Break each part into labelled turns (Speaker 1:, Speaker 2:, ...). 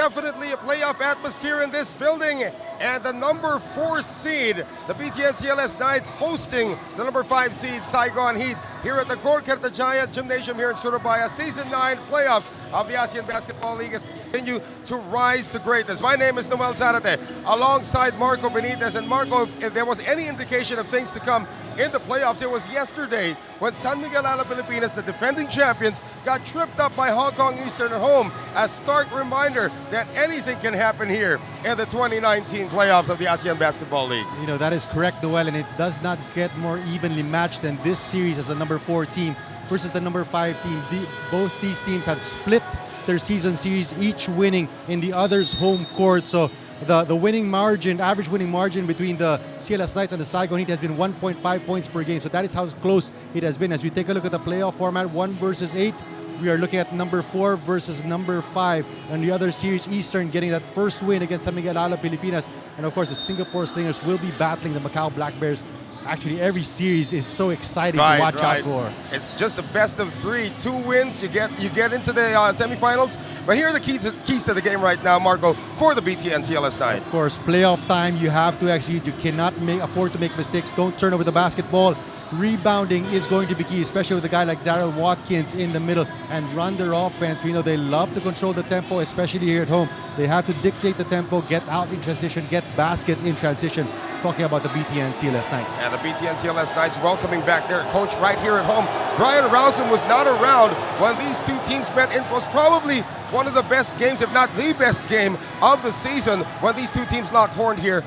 Speaker 1: Definitely a playoff atmosphere in this building. And the number 4 seed, the BTN CLS Knights, hosting the number 5 seed, Saigon Heat, here at the Gorkartajaya Gymnasium here in Surabaya. Season 9 playoffs of the ASEAN Basketball League has continued to rise to greatness. My name is Noel Zarate, alongside Marco Benitez. And Marco, if there was any indication of things to come in the playoffs, it was yesterday when San Miguel, Alab, Pilipinas, the defending champions, got tripped up by Hong Kong Eastern at home. A stark reminder that anything can happen here in the 2019 playoffs of the ASEAN Basketball League.
Speaker 2: You know, that is correct, Noel, and it does not get more evenly matched than this series as the number 4 team versus the number 5 team. Both these teams have split their season series, each winning in the other's home court. So the winning margin, average winning margin between the CLS Knights and the Saigon Heat has been 1.5 points per game. So that is how close it has been. As we take a look at the playoff format, 1 versus 8, we are looking at number 4 versus number 5. And the other series, Eastern, getting that first win against San Miguel, Alab, Pilipinas. And of course, the Singapore Slingers will be battling the Macau Black Bears. Actually, every series is so exciting to watch out for.
Speaker 1: It's just the best of 3. 2 wins, you get into the semifinals. But here are the keys to the game right now, Marco, for the BTN CLS Knights.
Speaker 2: Of course, playoff time, you have to execute. You cannot afford to make mistakes. Don't turn over the basketball. Rebounding is going to be key, especially with a guy like Daryl Watkins in the middle, and run their offense. We know they love to control the tempo, especially here at home. They have to dictate the tempo, get out in transition, get baskets in transition. Talking about the BTN CLS Knights.
Speaker 1: And the BTN CLS Knights welcoming back their coach right here at home. Brian Rousen was not around when these two teams met. It was probably one of the best games, if not the best game of the season, when these two teams locked horns here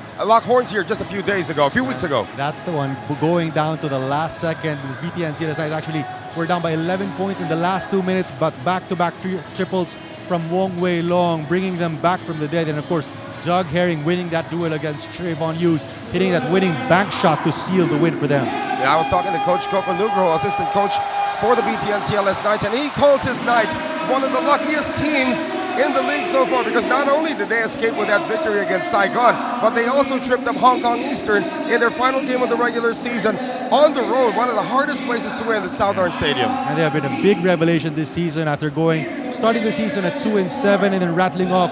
Speaker 1: just a few weeks ago.
Speaker 2: That one going down to the last second. BTN CLS Knights actually were down by 11 points in the last 2 minutes, but back-to-back 3 triples from Wong Wei Long, bringing them back from the dead. And of course, Doug Herring winning that duel against Trayvon Hughes, hitting that winning bank shot to seal the win for them.
Speaker 1: Yeah, I was talking to Coach Coco Nugro, assistant coach for the BTN CLS Knights, and he calls his Knights one of the luckiest teams in the league so far, because not only did they escape with that victory against Saigon, but they also tripped up Hong Kong Eastern in their final game of the regular season on the road, one of the hardest places to win, the Southern Stadium.
Speaker 2: And they have been a big revelation this season after starting the season at 2-7 and then rattling off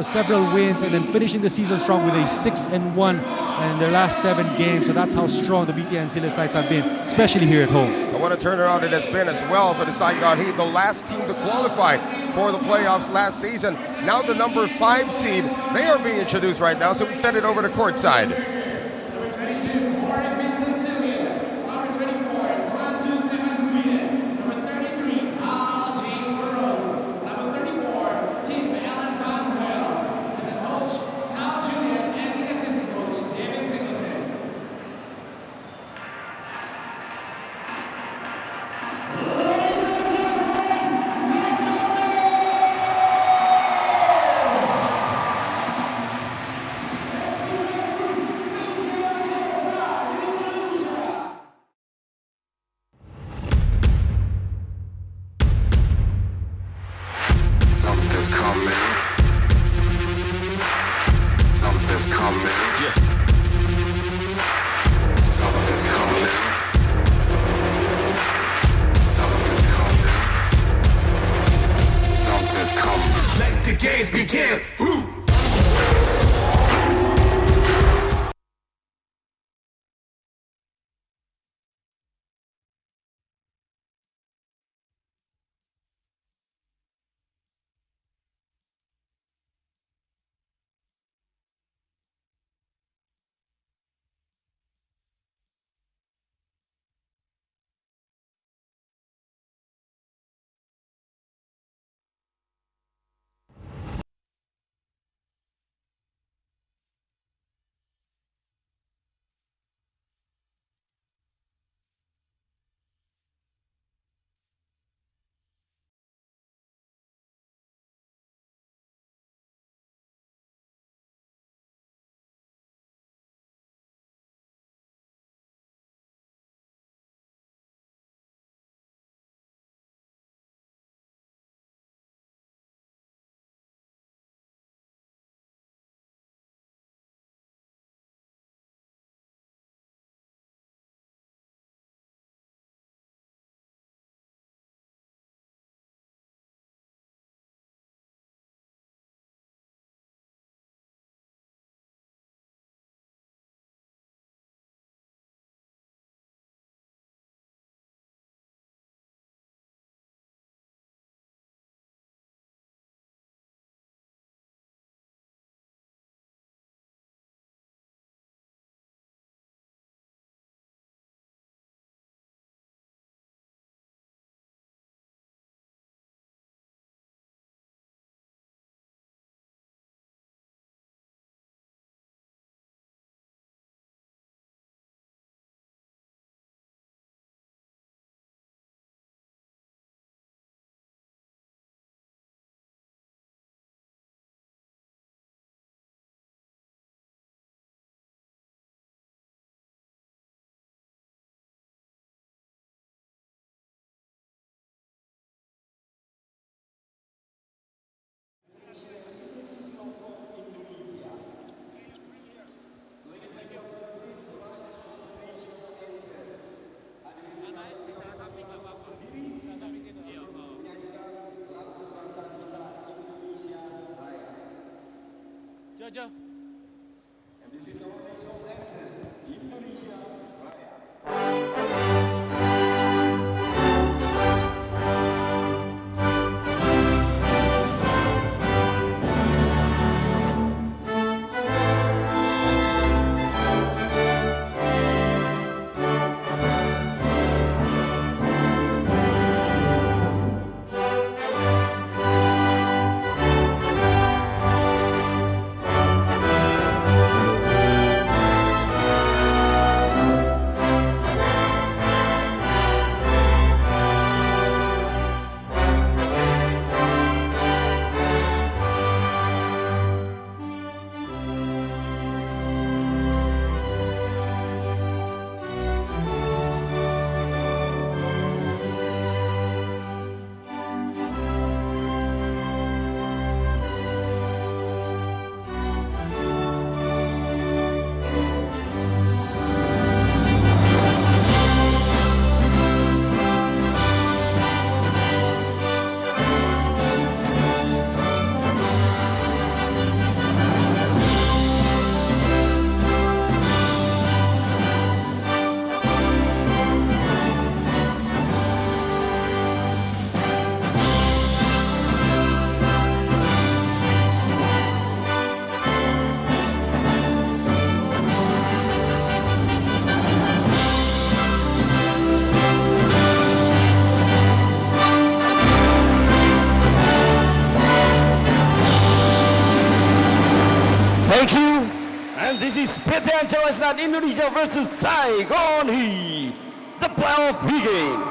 Speaker 2: several wins and then finishing the season strong with a 6-1 in their last 7 games. So that's how strong the BTN CLS Knights have been, especially here at home.
Speaker 1: And what a turnaround it has been as well for the Saigon Heat, the last team to qualify for the playoffs last season. Now the number 5 seed, they are being introduced right now, so we send it over to courtside.
Speaker 3: Something's coming. Something's coming. Yeah. Something's coming. Something's coming. Something's coming. Let the games begin.
Speaker 4: Thank you. And this is BTN CLS Indonesia versus Saigon Heat. The playoff begin.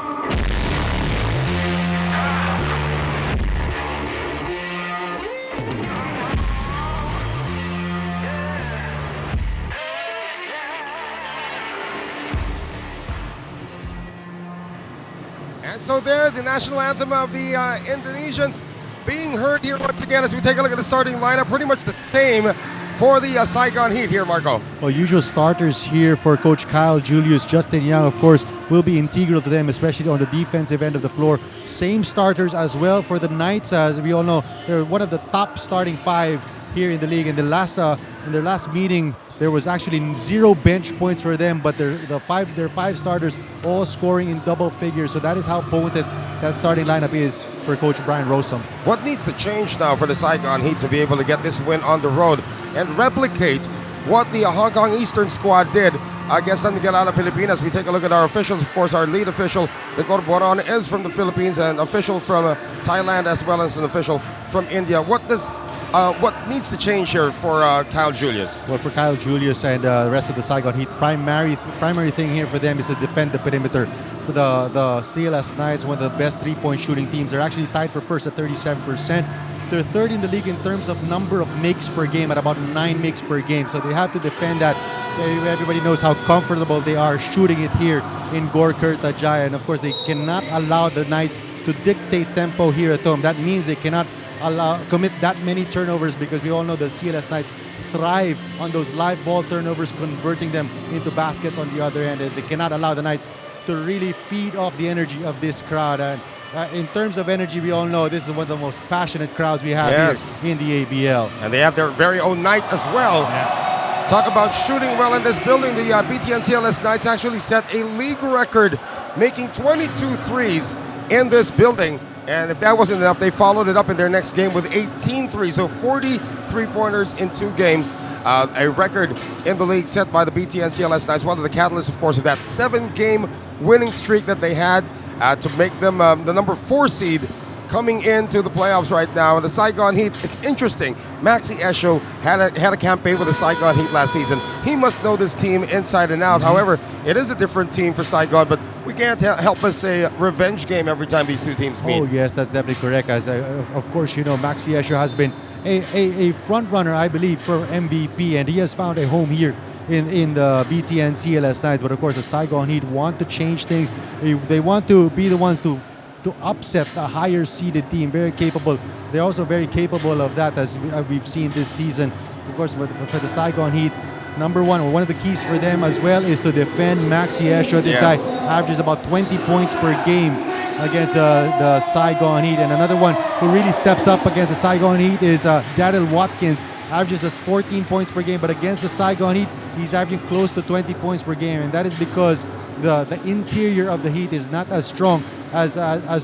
Speaker 1: And so there, the national anthem of the Indonesians being heard here once again as we take a look at the starting lineup. Pretty much the same for the Saigon Heat here, Marco.
Speaker 2: Well, usual starters here for Coach Kyle Julius. Justin Young, of course, will be integral to them, especially on the defensive end of the floor. Same starters as well for the Knights. As we all know, they're one of the top starting five here in the league. In their last meeting, there was actually 0 bench points for them, but their five starters all scoring in double figures. So that is how potent that starting lineup is for Coach Brian Rosum.
Speaker 1: What needs to change now for the Saigon Heat to be able to get this win on the road and replicate what the Hong Kong Eastern squad did against San Miguel Alab, Pilipinas? We take a look at our officials. Of course, our lead official, Miguel, is from the Philippines, and official from Thailand, as well as an official from India. What needs to change here for Kyle Julius?
Speaker 2: Well, for Kyle Julius and the rest of the Saigon Heat, primary thing here for them is to defend the perimeter. The CLS Knights, one of the best three-point shooting teams, they're actually tied for first at 37%. They're third in the league in terms of number of makes per game at about 9 makes per game. So they have to defend that. Everybody knows how comfortable they are shooting it here in Gorkirtajaya. And of course, they cannot allow the Knights to dictate tempo here at home. That means they cannot commit that many turnovers, because we all know the CLS Knights thrive on those live ball turnovers, converting them into baskets on the other end. And they cannot allow the Knights to really feed off the energy of this crowd. And in terms of energy, we all know this is one of the most passionate crowds we have here in the ABL.
Speaker 1: And they have their very own night as well.
Speaker 2: Yeah.
Speaker 1: Talk about shooting well in this building. The BTN CLS Knights actually set a league record, making 22 threes in this building. And if that wasn't enough, they followed it up in their next game with 18 threes. So 40 three-pointers in 2 games. A record in the league set by the BTN CLS Knights. One of the catalysts, of course, of that 7-game winning streak that they had to make them the number 4 seed coming into the playoffs right now. And the Saigon Heat, it's interesting. Maxi Esho had a campaign with the Saigon Heat last season. He must know this team inside and out. However, it is a different team for Saigon, but we can't help but say revenge game every time these two teams meet.
Speaker 2: Oh yes, that's definitely correct. As of course, you know, Maxi Esho has been a front runner, I believe, for MVP, and he has found a home here in the BTN CLS Knights. But of course, the Saigon Heat want to change things. They want to be the ones to upset a higher seeded team. Very capable. They're also very capable of that, as we've seen this season. Of course, for the Saigon Heat, one of the keys for them as well is to defend Maxi Esho. This guy averages about 20 points per game against the Saigon Heat. And another one who really steps up against the Saigon Heat is Daryl Watkins averages at 14 points per game, but against the Saigon Heat, he's averaging close to 20 points per game, and that is because the interior of the Heat is not as strong as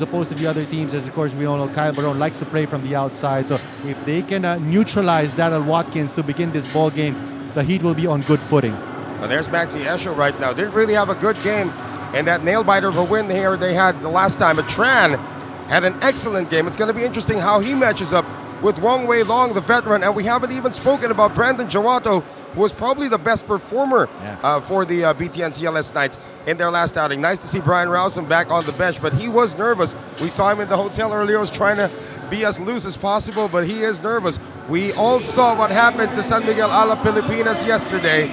Speaker 2: opposed to the other teams. As of course we all know, Kyle Barone likes to play from the outside. So if they can neutralize Daryl Watkins to begin this ball game, the Heat will be on good footing.
Speaker 1: Well, there's Maxi Escher right now. Didn't really have a good game, and that nail biter of a win here they had the last time. But Tran had an excellent game. It's going to be interesting how he matches up with Wong Wei Long, the veteran, and we haven't even spoken about Brandon Jawato, who was probably the best performer for the BTN CLS Knights in their last outing. Nice to see Brian Rowson back on the bench, but he was nervous. We saw him in the hotel earlier, was trying to be as loose as possible, but he is nervous. We all saw what happened to San Miguel Alab Pilipinas yesterday.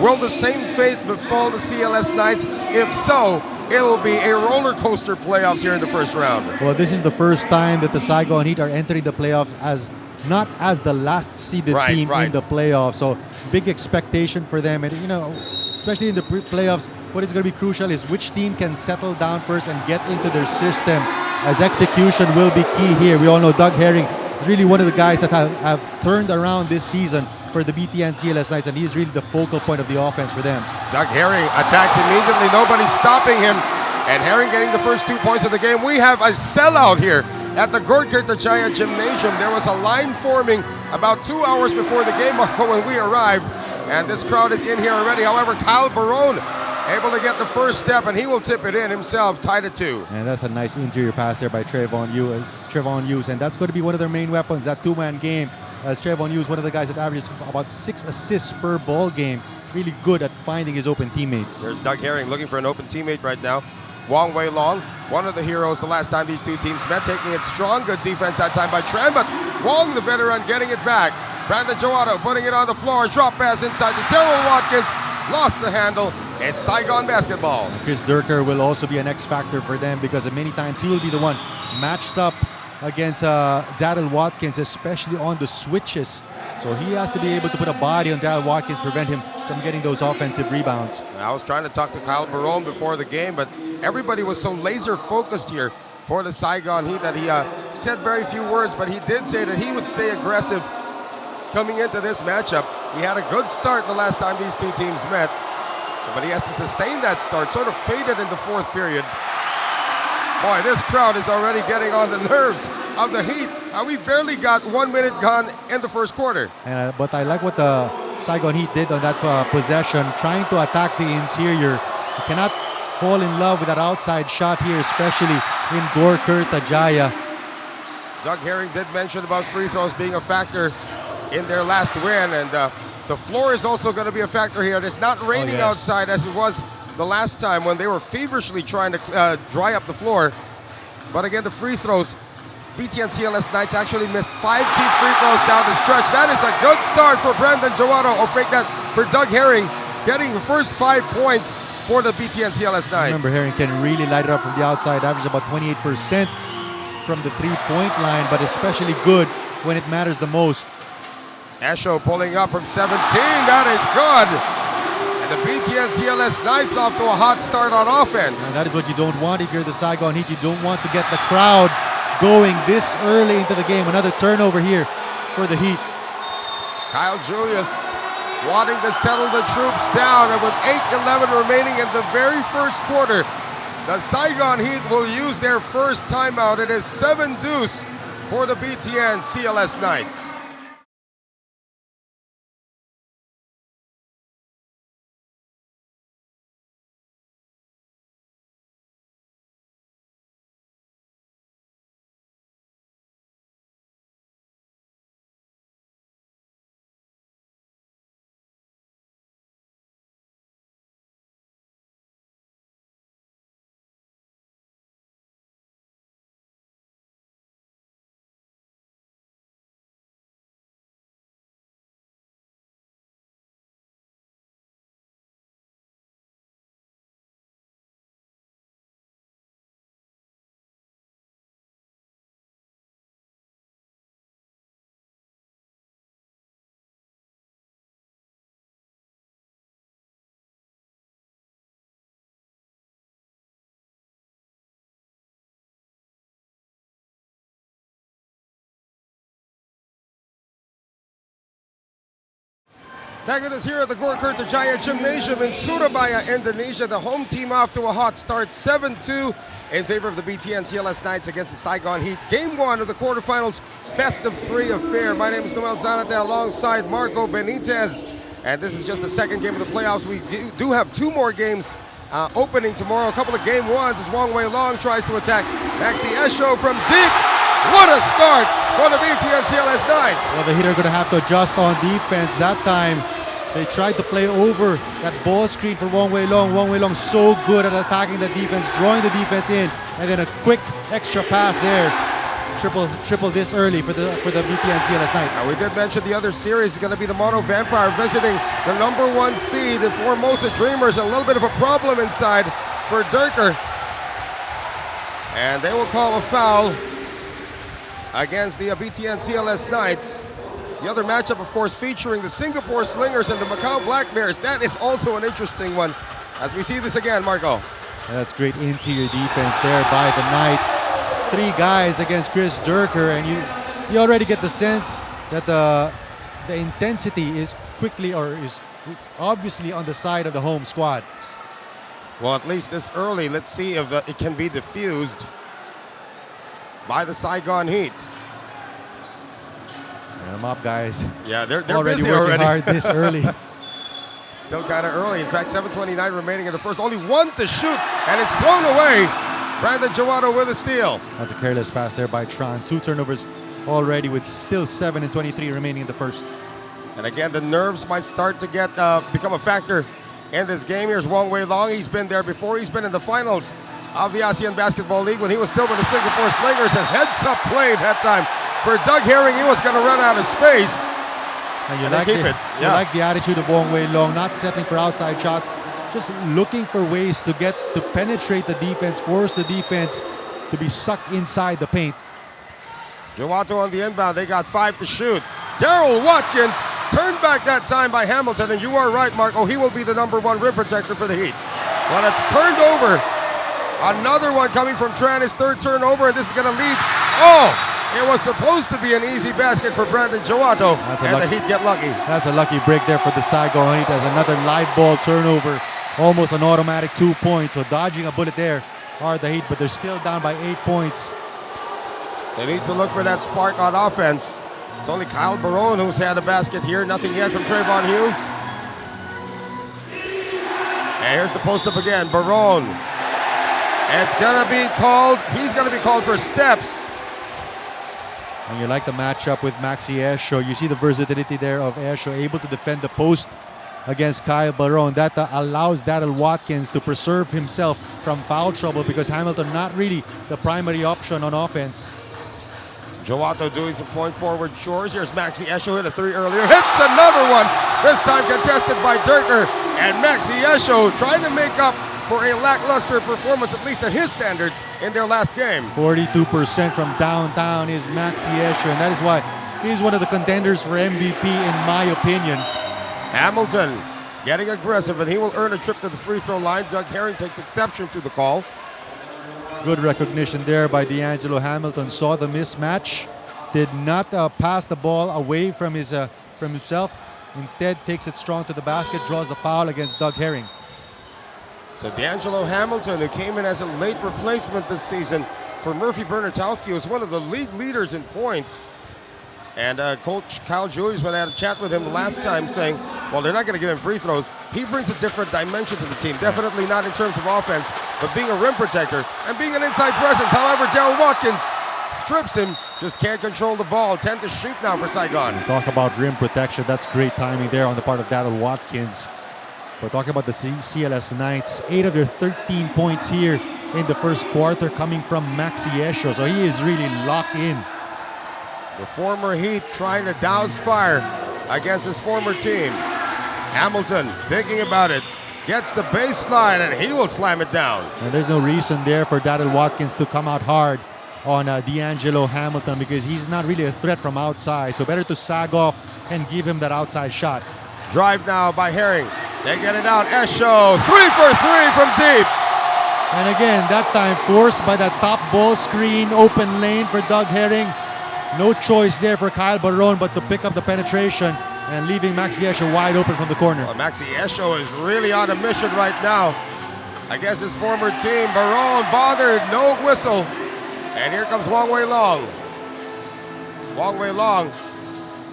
Speaker 1: Will the same fate befall the CLS Knights? If so, it'll be a roller coaster playoffs here in the first round.
Speaker 2: Well, this is the first time that the Saigon Heat are entering the playoffs as not as the last seeded team in the playoffs. So big expectation for them, and especially in the playoffs, what is going to be crucial is which team can settle down first and get into their system, as execution will be key here. We all know Doug Herring, really one of the guys that have turned around this season for the BTN CLS Knights, and he is really the focal point of the offense for them.
Speaker 1: Doug Herring attacks immediately, nobody's stopping him, and Herring getting the first 2 points of the game. We have a sellout here at the Gorkirtajaya Gymnasium. There was a line forming about 2 hours before the game, Marco, when we arrived, and this crowd is in here already. However, Kyle Barone able to get the first step, and he will tip it in himself, tied at 2.
Speaker 2: And that's a nice interior pass there by Trevon Hughes, and that's going to be one of their main weapons, that two-man game, as Trevon Hughes, one of the guys that averages about 6 assists per ball game, really good at finding his open teammates.
Speaker 1: There's Doug Herring looking for an open teammate right now. Wong Wei Long, one of the heroes the last time these two teams met, taking it strong, good defense that time by Tran, but Wong, the veteran, getting it back. Brandon Jawato putting it on the floor, drop pass inside to Terrell Watkins, lost the handle. It's Saigon basketball.
Speaker 2: Chris Durker will also be an X factor for them, because many times he will be the one matched up against Daryl Watkins, especially on the switches. So he has to be able to put a body on Daryl Watkins, prevent him from getting those offensive rebounds.
Speaker 1: I was trying to talk to Kyle Barone before the game, but everybody was so laser focused here for the Saigon Heat that he said very few words, but he did say that he would stay aggressive coming into this matchup. He had a good start the last time these two teams met, but he has to sustain that start. Sort of faded in the fourth period. Boy, this crowd is already getting on the nerves of the Heat. We barely got 1 minute gone in the first quarter.
Speaker 2: But I like what the Saigon Heat did on that possession, trying to attack the interior. You cannot fall in love with that outside shot here, especially in Gorkirtajaya.
Speaker 1: Doug Herring did mention about free throws being a factor in their last win, and the floor is also going to be a factor here. It's not raining outside as it was the last time when they were feverishly trying to dry up the floor. But again, the free throws, BTN CLS Knights actually missed 5 key free throws down the stretch. That is a good start for Brandon Jawato, or fake that for Doug Herring, getting the first 5 points for the BTN CLS Knights.
Speaker 2: Remember, Herring can really light it up from the outside, averages about 28% from the three-point line, but especially good when it matters the most.
Speaker 1: Esho pulling up from 17, that is good. And the BTN CLS Knights off to a hot start on offense.
Speaker 2: And that is what you don't want if you're the Saigon Heat. You don't want to get the crowd going this early into the game. Another turnover here for the Heat.
Speaker 1: Kyle Julius wanting to settle the troops down, and with 8:11 remaining in the very first quarter, the Saigon Heat will use their first timeout. It is 7-deuce for the BTN CLS Knights. Back with us here at the Gorkertajaya Gymnasium in Surabaya, Indonesia. The home team off to a hot start, 7-2 in favor of the BTN CLS Knights against the Saigon Heat. Game 1 of the quarterfinals, best of 3 affair. My name is Noel Zanate alongside Marco Benitez. And this is just the second game of the playoffs. We do have 2 more games opening tomorrow. A couple of game 1s as Wong Wei Long tries to attack Maxi Esho from deep. What a start for the BTN CLS Knights.
Speaker 2: Well, the Heat are going to have to adjust on defense. That time, they tried to play over that ball screen for Wong Wei Long. Wong Wei Long so good at attacking the defense, drawing the defense in, and then a quick extra pass there. Triple this early for the BTN CLS Knights.
Speaker 1: Now, we did mention the other series is going to be the Mono Vampire visiting the #1 seed, the Formosa Dreamers, and a little bit of a problem inside for Durker. And they will call a foul against the BTN CLS Knights. The other matchup, of course, featuring the Singapore Slingers and the Macau Black Bears. That is also an interesting one as we see this again, Marco.
Speaker 2: That's great interior defense there by the Knights. 3 guys against Chris Durker, and you already get the sense that the intensity is obviously on the side of the home squad.
Speaker 1: Well, at least this early, let's see if it can be diffused by the Saigon Heat.
Speaker 2: Get them up, guys.
Speaker 1: Yeah, they're
Speaker 2: already
Speaker 1: busy
Speaker 2: working
Speaker 1: already.
Speaker 2: hard this early.
Speaker 1: Still kind of early. In fact, 7:29 remaining in the first. Only 1 to shoot, and it's thrown away. Brandon Jowato with a steal.
Speaker 2: That's a careless pass there by Tron. 2 turnovers already with still 7:23 remaining in the first.
Speaker 1: And again, the nerves might start to become a factor in this game. Here's Wong Wei Long. He's been there before. He's been in the finals of the ASEAN Basketball League when he was still with the Singapore Slingers, and heads-up play that time for Doug Herring. He was going to run out of space.
Speaker 2: And you
Speaker 1: like
Speaker 2: the attitude of Wong Wei Long, not settling for outside shots, just looking for ways to penetrate the defense, force the defense to be sucked inside the paint.
Speaker 1: Jowato on the inbound. They got 5 to shoot. Daryl Watkins turned back that time by Hamilton, and you are right, Marco. He will be the #1 rim protector for the Heat. Well, it's turned over. Another one coming from Tran, his 3rd turnover, and this is going to lead. Oh, it was supposed to be an easy basket for Brandon Jowato, and the Heat get lucky.
Speaker 2: That's a lucky break there for the Saigon Heat as another live ball turnover. Almost an automatic 2 points. So dodging a bullet there are the Heat, but they're still down by 8 points.
Speaker 1: They need to look for that spark on offense. It's only Kyle Barone who's had a basket here. Nothing yet from Trayvon Hughes. And here's the post up again. Barone. And it's going to be called. He's going to be called for steps.
Speaker 2: And you like the matchup with Maxi Esho. You see the versatility there of Esho, able to defend the post against Kyle Barone. That allows Daryl Watkins to preserve himself from foul trouble because Hamilton not really the primary option on offense.
Speaker 1: Jowato doing some point forward chores. Here's Maxi Esho, hit a 3 earlier. Hits another one. This time contested by Durker. And Maxi Esho trying to make up for a lackluster performance, at least at his standards, in their last game.
Speaker 2: 42% from downtown is Maxi Esho, and that is why he's one of the contenders for MVP in my opinion.
Speaker 1: Hamilton getting aggressive, and he will earn a trip to the free throw line. Doug Herring takes exception to the call.
Speaker 2: Good recognition there by D'Angelo Hamilton. Saw the mismatch, did not pass the ball away from himself. Instead, takes it strong to the basket, draws the foul against Doug Herring.
Speaker 1: So D'Angelo Hamilton, who came in as a late replacement this season for Murphy Bernatowski, was one of the league leaders in points. And Coach Kyle Julius, when I had a chat with him last time, saying, well, they're not going to give him free throws. He brings a different dimension to the team. Definitely not in terms of offense, but being a rim protector and being an inside presence. However, Daryl Watkins strips him, just can't control the ball. 10 to shoot now for Saigon.
Speaker 2: Talk about rim protection. That's great timing there on the part of Daryl Watkins. We're talking about the CLS Knights. 8 of their 13 points here in the first quarter coming from Maxi Esho. So he is really locked in.
Speaker 1: The former Heat trying to douse fire against his former team. Hamilton thinking about it. Gets the baseline, and he will slam it down.
Speaker 2: And there's no reason there for Daryl Watkins to come out hard on D'Angelo Hamilton because he's not really a threat from outside. So better to sag off and give him that outside shot.
Speaker 1: Drive now by Herring. They get it out. Esho, 3 for 3 from deep.
Speaker 2: And again, that time forced by that top ball screen, open lane for Doug Herring. No choice there for Kyle Barone but to pick up the penetration and leaving Maxi Esho wide open from the corner.
Speaker 1: Well, Maxi Esho is really on a mission right now. I guess his former team, Barone, bothered, no whistle. And here comes Wong Wei Long. Wong Wei Long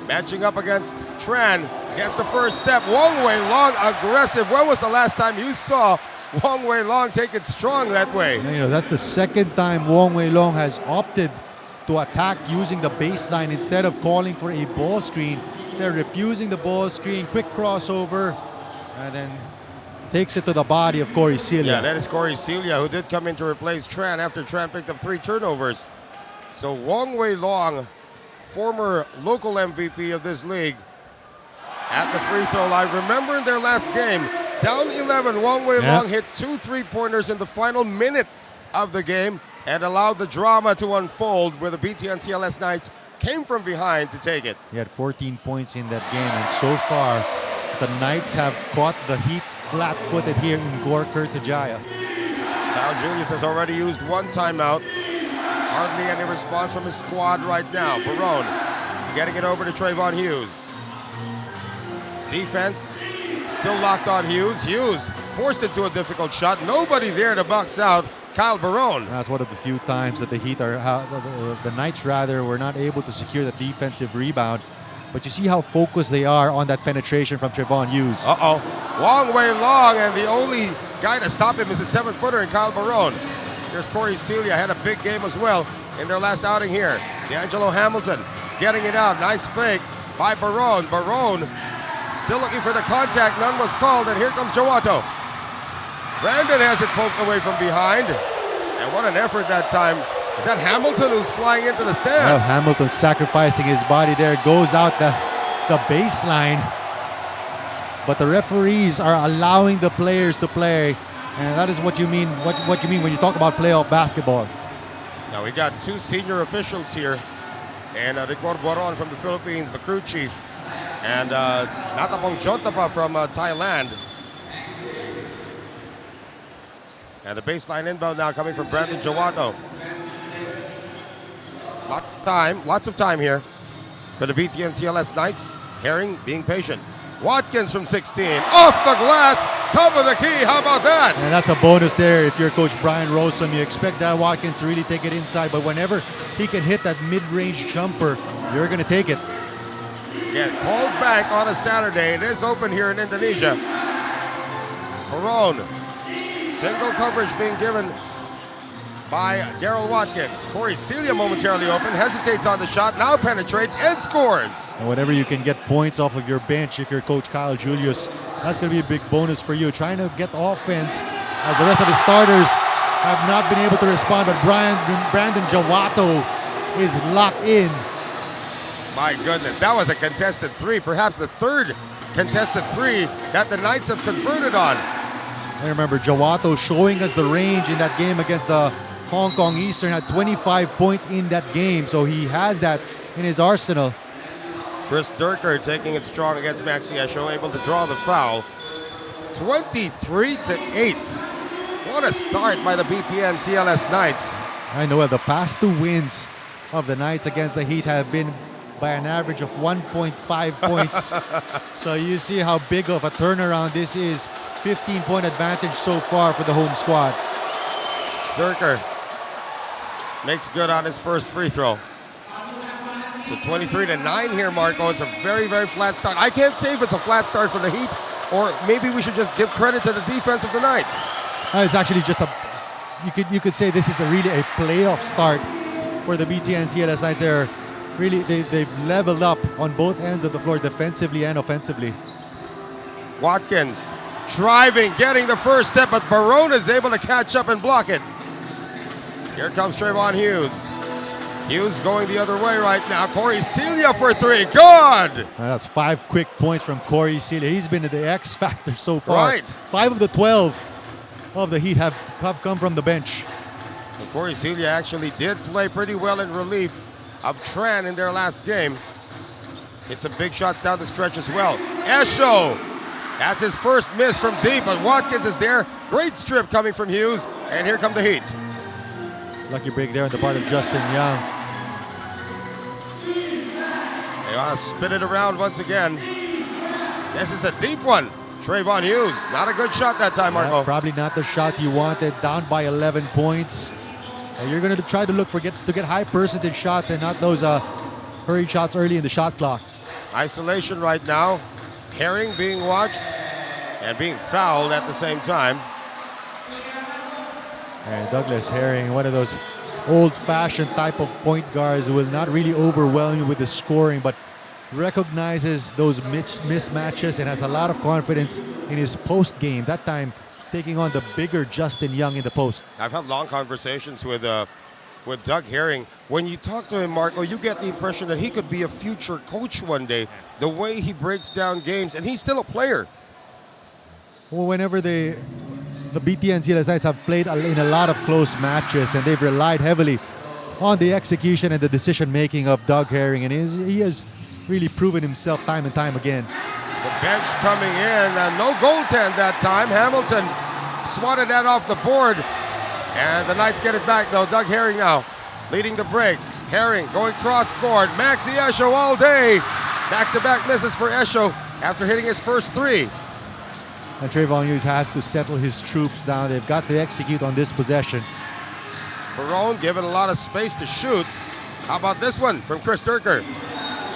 Speaker 1: matching up against Tran. Gets the first step. Wong Wei Long aggressive. When was the last time you saw Wong Wei Long take it strong that way?
Speaker 2: You know, that's the second time Wong Wei Long has opted to attack using the baseline instead of calling for a ball screen. They're refusing the ball screen, quick crossover, and then takes it to the body of Corey Celia.
Speaker 1: Yeah, that is Corey Celia, who did come in to replace Tran after Tran picked up 3 turnovers. So Wong Wei Long, former local MVP of this league, at the free throw line. Remember in their last game, down 11, Wong Wei Long hit 2 3-pointers in the final minute of the game and allowed the drama to unfold where the BTN CLS Knights came from behind to take it.
Speaker 2: He had 14 points in that game, and so far, the Knights have caught the Heat flat-footed here in Gor Kurtajaya.
Speaker 1: Kyle Julius has already used 1 timeout. Hardly any response from his squad right now. Barone getting it over to Trayvon Hughes. Defense still locked on Hughes. Hughes forced it to a difficult shot. Nobody there to box out Kyle Barone.
Speaker 2: That's one of the few times that the Heat are, the Knights rather, were not able to secure the defensive rebound. But you see how focused they are on that penetration from Trayvon Hughes.
Speaker 1: Uh-oh. Long way long, and the only guy to stop him is a 7-footer in Kyle Barone. Here's Corey Celia, had a big game as well in their last outing here. D'Angelo Hamilton getting it out. Nice fake by Barone. Barone still looking for the contact. None was called, and here comes Jowato. Brandon has it poked away from behind. And what an effort that time. Is that Hamilton who's flying into the stands?
Speaker 2: Well, Hamilton sacrificing his body there, goes out the baseline. But the referees are allowing the players to play. And that is what you mean, what you mean when you talk about playoff basketball.
Speaker 1: Now we got 2 senior officials here. And Ricor Boron from the Philippines, the crew chief. And Natapong Chontapa from Thailand. And the baseline inbound now coming from Brandon Jowato. Lots of time here for the BTN CLS Knights. Herring being patient. Watkins from 16, off the glass, top of the key, how about that?
Speaker 2: And that's a bonus there if you're Coach Brian Rosum. You expect that Watkins to really take it inside, but whenever he can hit that mid-range jumper, you're going to take it.
Speaker 1: Yeah, called back on a Saturday. It is open here in Indonesia. Barone, single coverage being given by Daryl Watkins. Corey Celia momentarily open, hesitates on the shot, now penetrates and scores.
Speaker 2: And whenever you can get points off of your bench, if you're Coach Kyle Julius, that's going to be a big bonus for you. Trying to get offense as the rest of his starters have not been able to respond, but Brandon Jowato is locked in.
Speaker 1: My goodness, that was a contested 3, perhaps the 3rd contested 3 that the Knights have converted on.
Speaker 2: I remember Jowato showing us the range in that game against the Hong Kong Eastern, had 25 points in that game, so he has that in his arsenal.
Speaker 1: Chris Durker taking it strong against Maxi Esho, able to draw the foul. 23-8. What a start by the BTN CLS Knights.
Speaker 2: I know the past 2 wins of the Knights against the Heat have been by an average of 1.5 points. So you see how big of a turnaround this is. 15-point advantage so far for the home squad.
Speaker 1: Durker makes good on his first free throw. So 23-9 here, Marco. It's a very, very flat start. I can't say if it's a flat start for the Heat, or maybe we should just give credit to the defense of the Knights.
Speaker 2: It's actually just you could say this is really a playoff start for the BTN CLS Knights. They've leveled up on both ends of the floor, defensively and offensively.
Speaker 1: Watkins driving, getting the first step, but Barone is able to catch up and block it. Here comes Trayvon Hughes. Hughes going the other way right now. Corey Celia for 3. Good!
Speaker 2: That's 5 quick points from Corey Celia. He's been the X factor so far.
Speaker 1: Right.
Speaker 2: 5 of the 12 of the Heat have come from the bench.
Speaker 1: And Corey Celia actually did play pretty well in relief of Tran in their last game. Hit some big shots down the stretch as well. Esho, that's his first miss from deep, but Watkins is there. Great strip coming from Hughes, and here come the Heat.
Speaker 2: Lucky break there on the part of Justin Young.
Speaker 1: They want to spin it around once again. This is a deep one. Trayvon Hughes, not a good shot that time, Marco.
Speaker 2: Probably not the shot you wanted. Down by 11 points. And you're going to try to look to get high percentage shots and not those hurried shots early in the shot clock.
Speaker 1: Isolation right now. Herring being watched and being fouled at the same time.
Speaker 2: And Douglas Herring, one of those old-fashioned type of point guards who will not really overwhelm you with the scoring, but recognizes those mismatches and has a lot of confidence in his post game. That time, taking on the bigger Justin Young in the post.
Speaker 1: I've had long conversations with Doug Herring. When you talk to him, Marco, you get the impression that he could be a future coach one day. The way he breaks down games, and he's still a player.
Speaker 2: Well, whenever the BTN CLS Knights have played in a lot of close matches, and they've relied heavily on the execution and the decision making of Doug Herring, and he has really proven himself time and time again.
Speaker 1: The bench coming in, no goaltend that time. Hamilton swatted that off the board, and the Knights get it back though. Doug Herring now leading the break. Herring going cross-court. Maxi Esho all day. Back-to-back misses for Esho after hitting his first three.
Speaker 2: And Trayvon Hughes has to settle his troops down. They've got to execute on this possession.
Speaker 1: Barone given a lot of space to shoot. How about this one from Chris Durker?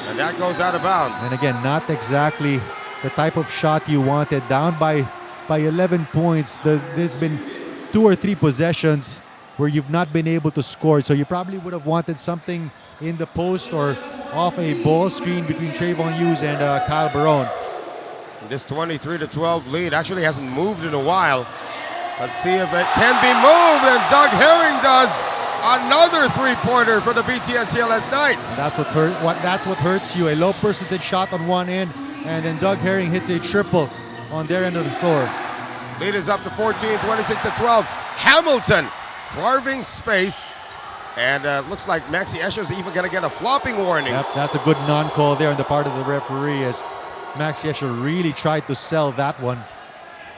Speaker 1: And that goes out of bounds.
Speaker 2: And again, not exactly the type of shot you wanted. Down by 11 points. There's been 2 or 3 possessions where you've not been able to score. So you probably would have wanted something in the post or off a ball screen between Trayvon Hughes and Kyle Barone.
Speaker 1: This 23-12 lead actually hasn't moved in a while. Let's see if it can be moved, and Doug Herring does. Another three-pointer for the BTN CLS Knights.
Speaker 2: That's what hurts you. A low percentage shot on one end, and then Doug Herring hits a triple on their end of the floor.
Speaker 1: Lead is up to 14, 26-12. Hamilton carving space, and looks like Maxi Esho is even going to get a flopping warning.
Speaker 2: Yep, that's a good non-call there on the part of the referee, as Maxi Esho really tried to sell that one.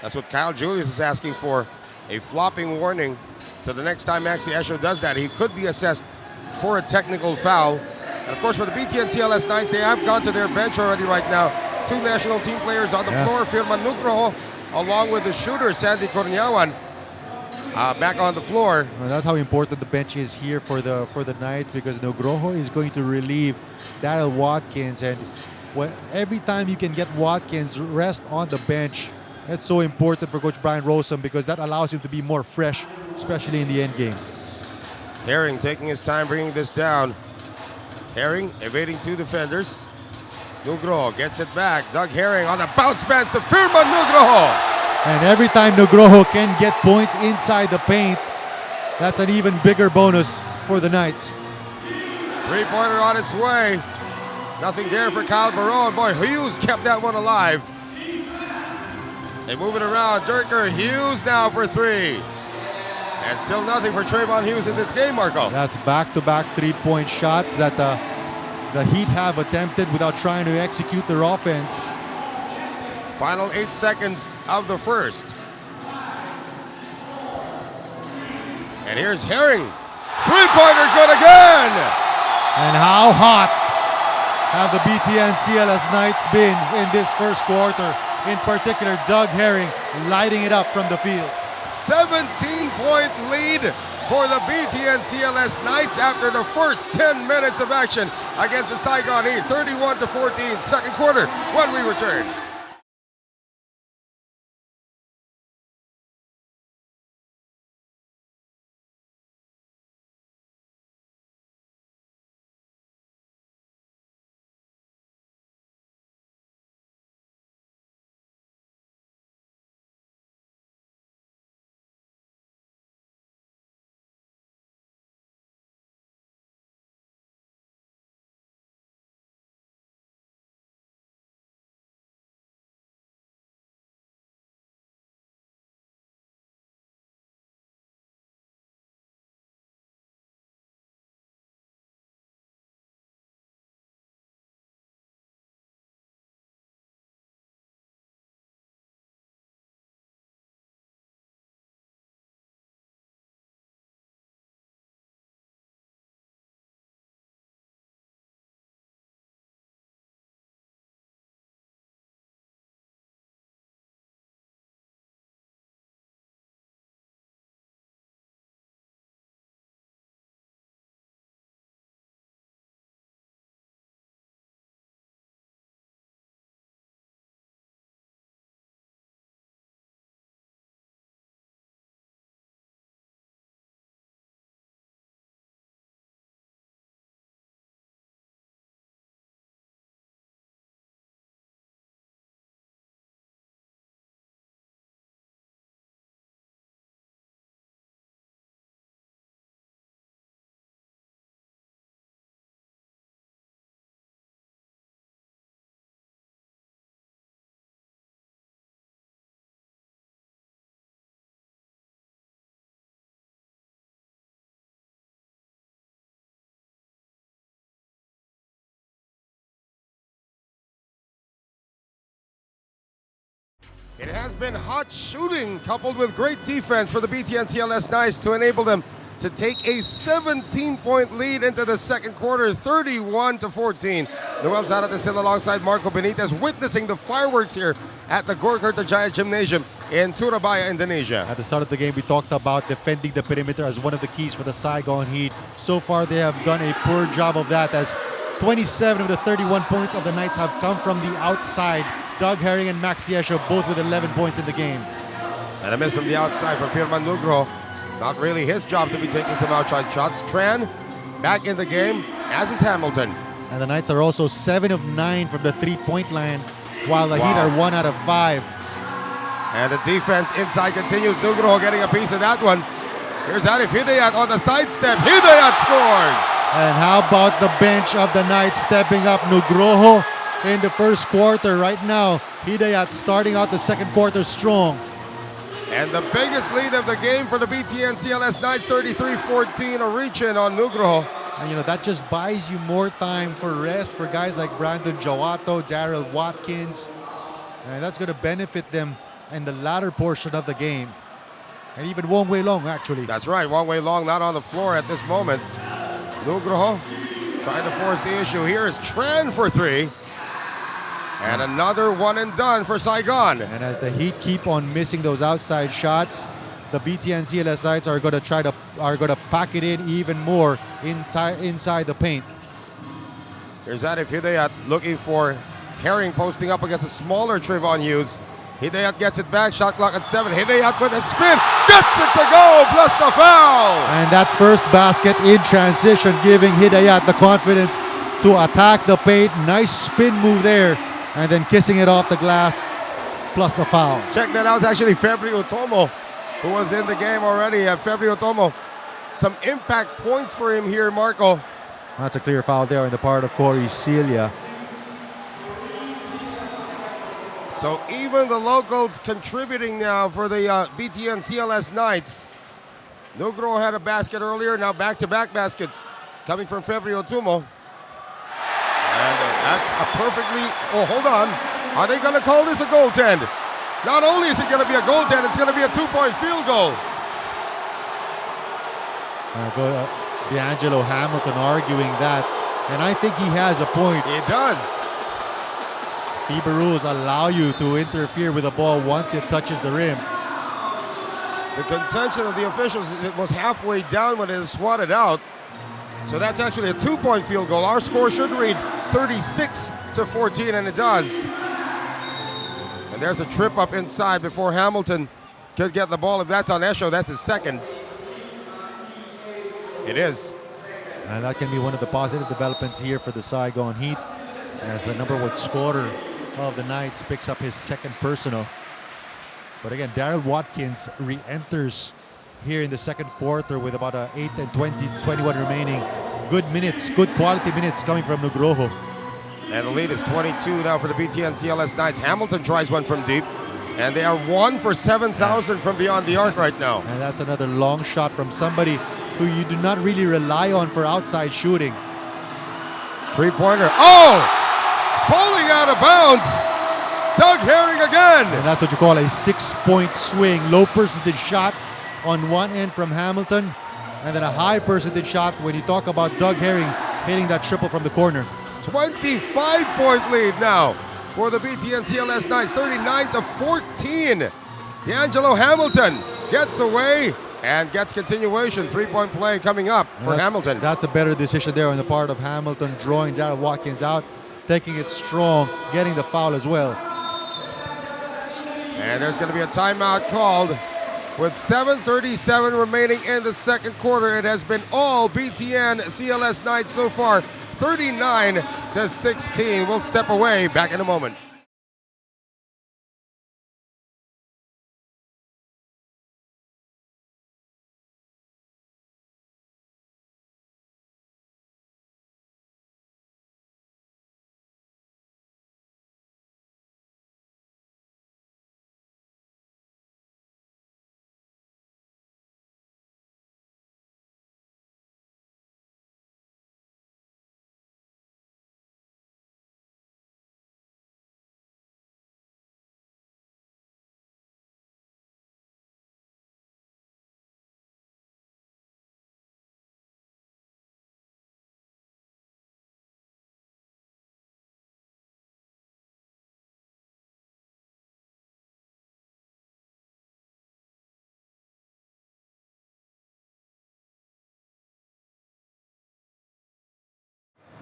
Speaker 1: That's what Kyle Julius is asking for, a flopping warning. So the next time Maxi Esho does that, he could be assessed for a technical foul. And of course, for the BTN CLS Knights, they have gone to their bench already right now. 2 national team players on the floor, Firman Nugroho, along with the shooter, Sandy Cornyawan, back on the floor.
Speaker 2: Well, that's how important the bench is here for the Knights, because Nugroho is going to relieve Daryl Watkins, and every time you can get Watkins rest on the bench, that's so important for Coach Brian Rossum, because that allows him to be more fresh, especially in the end game.
Speaker 1: Herring taking his time bringing this down. Herring evading 2 defenders. Nugroho gets it back. Doug Herring on a bounce pass to Firman Nugroho.
Speaker 2: And every time Nugroho can get points inside the paint, that's an even bigger bonus for the Knights.
Speaker 1: Three-pointer on its way. Nothing there for Kyle Barone. Boy, Hughes kept that one alive. They move it around. Durker, Hughes now for 3. And still nothing for Trayvon Hughes in this game, Marco.
Speaker 2: That's back-to-back three-point shots that the Heat have attempted without trying to execute their offense.
Speaker 1: Final 8 seconds of the first. And here's Herring. Three-pointer good again.
Speaker 2: And how hot have the BTN CLS Knights been in this first quarter? In particular, Doug Herring lighting it up from the field.
Speaker 1: 17-point lead for the BTN CLS Knights after the first 10 minutes of action against the Saigon Heat. 31-14, second quarter, when we return. It has been hot shooting coupled with great defense for the BTN CLS Knights to enable them to take a 17-point lead into the second quarter, 31-14. Noel Zárate still alongside Marco Benitez, witnessing the fireworks here at the Gor Kertajaya Gymnasium in Surabaya, Indonesia.
Speaker 2: At the start of the game, we talked about defending the perimeter as one of the keys for the Saigon Heat. So far, they have done a poor job of that, as 27 of the 31 points of the Knights have come from the outside. Doug Herring and Max Yesho both with 11 points in the game.
Speaker 1: And a miss from the outside for Firman Nugroho. Not really his job to be taking some outside shots. Tran back in the game, as is Hamilton.
Speaker 2: And the Knights are also 7 of 9 from the three-point line, while the Heat are 1 out of 5.
Speaker 1: And the defense inside continues. Nugroho getting a piece of that one. Here's Arif Hidayat on the sidestep. Hidayat scores!
Speaker 2: And how about the bench of the Knights stepping up? Nugroho in the first quarter right now. Hidayat starting out the second quarter strong.
Speaker 1: And the biggest lead of the game for the BTN CLS Knights, 33-14, a reach-in on Nugroho.
Speaker 2: And that just buys you more time for rest for guys like Brandon Jawato, Daryl Watkins. And that's going to benefit them in the latter portion of the game. And even Wong Wei Long, actually.
Speaker 1: That's right, Wong Wei Long not on the floor at this moment. Nugroho trying to force the issue. Here is Tran for 3. And another one and done for Saigon.
Speaker 2: And as the Heat keep on missing those outside shots, the BTN CLS Knights are going to pack it in even more inside the paint.
Speaker 1: Here's Arif Hidayat looking for Herring, posting up against a smaller Trayvon Hughes. Hidayat gets it back, shot clock at 7. Hidayat with a spin, gets it to go, plus the foul.
Speaker 2: And that first basket in transition, giving Hidayat the confidence to attack the paint. Nice spin move there, and then kissing it off the glass, plus the foul.
Speaker 1: Check that out, it was actually Febri Utomo who was in the game already. Febri Utomo, some impact points for him here, Marco.
Speaker 2: That's a clear foul there on the part of Corey Celia.
Speaker 1: So even the locals contributing now for the BTN CLS Knights. Nugroho had a basket earlier, now back-to-back baskets coming from Febri Utomo. And that's a perfectly, oh, hold on. Are they going to call this a goaltend? Not only is it going to be a goaltend, it's going to be a 2-point field goal.
Speaker 2: D'Angelo Hamilton arguing that, and I think he has a point.
Speaker 1: It does.
Speaker 2: FIBA rules allow you to interfere with the ball once it touches the rim.
Speaker 1: The contention of the officials, it was halfway down when it was swatted out. So that's actually a 2-point field goal. Our score should read 36-14, and it does. And there's a trip up inside before Hamilton could get the ball. If that's on Esho, that's his second. It is.
Speaker 2: And that can be one of the positive developments here for the Saigon Heat, as the number 1 scorer of the Knights picks up his second personal. But again, Daryl Watkins re-enters here in the second quarter with about 8 and 21 remaining. Good minutes, good quality minutes coming from Nugroho.
Speaker 1: And the lead is 22 now for the BTN CLS Knights. Hamilton tries one from deep, and they are 1 for 7,000 from beyond the arc right now.
Speaker 2: And that's another long shot from somebody who you do not really rely on for outside shooting.
Speaker 1: Three-pointer. Oh! Falling out of bounds. Doug Herring again.
Speaker 2: And that's what you call a 6-point swing. Low percentage shot on one end from Hamilton, and then a high percentage shot when you talk about Doug Herring hitting that triple from the corner.
Speaker 1: 25-point lead now for the BTN CLS Knights, 39-14. D'Angelo Hamilton gets away and gets continuation. 3-point play coming up for Hamilton.
Speaker 2: That's a better decision there on the part of Hamilton, drawing Daryl Watkins out, taking it strong, getting the foul as well.
Speaker 1: And there's going to be a timeout called with 7:37 remaining in the second quarter. It has been all BTN CLS Knights so far, 39-16. We'll step away, back in a moment.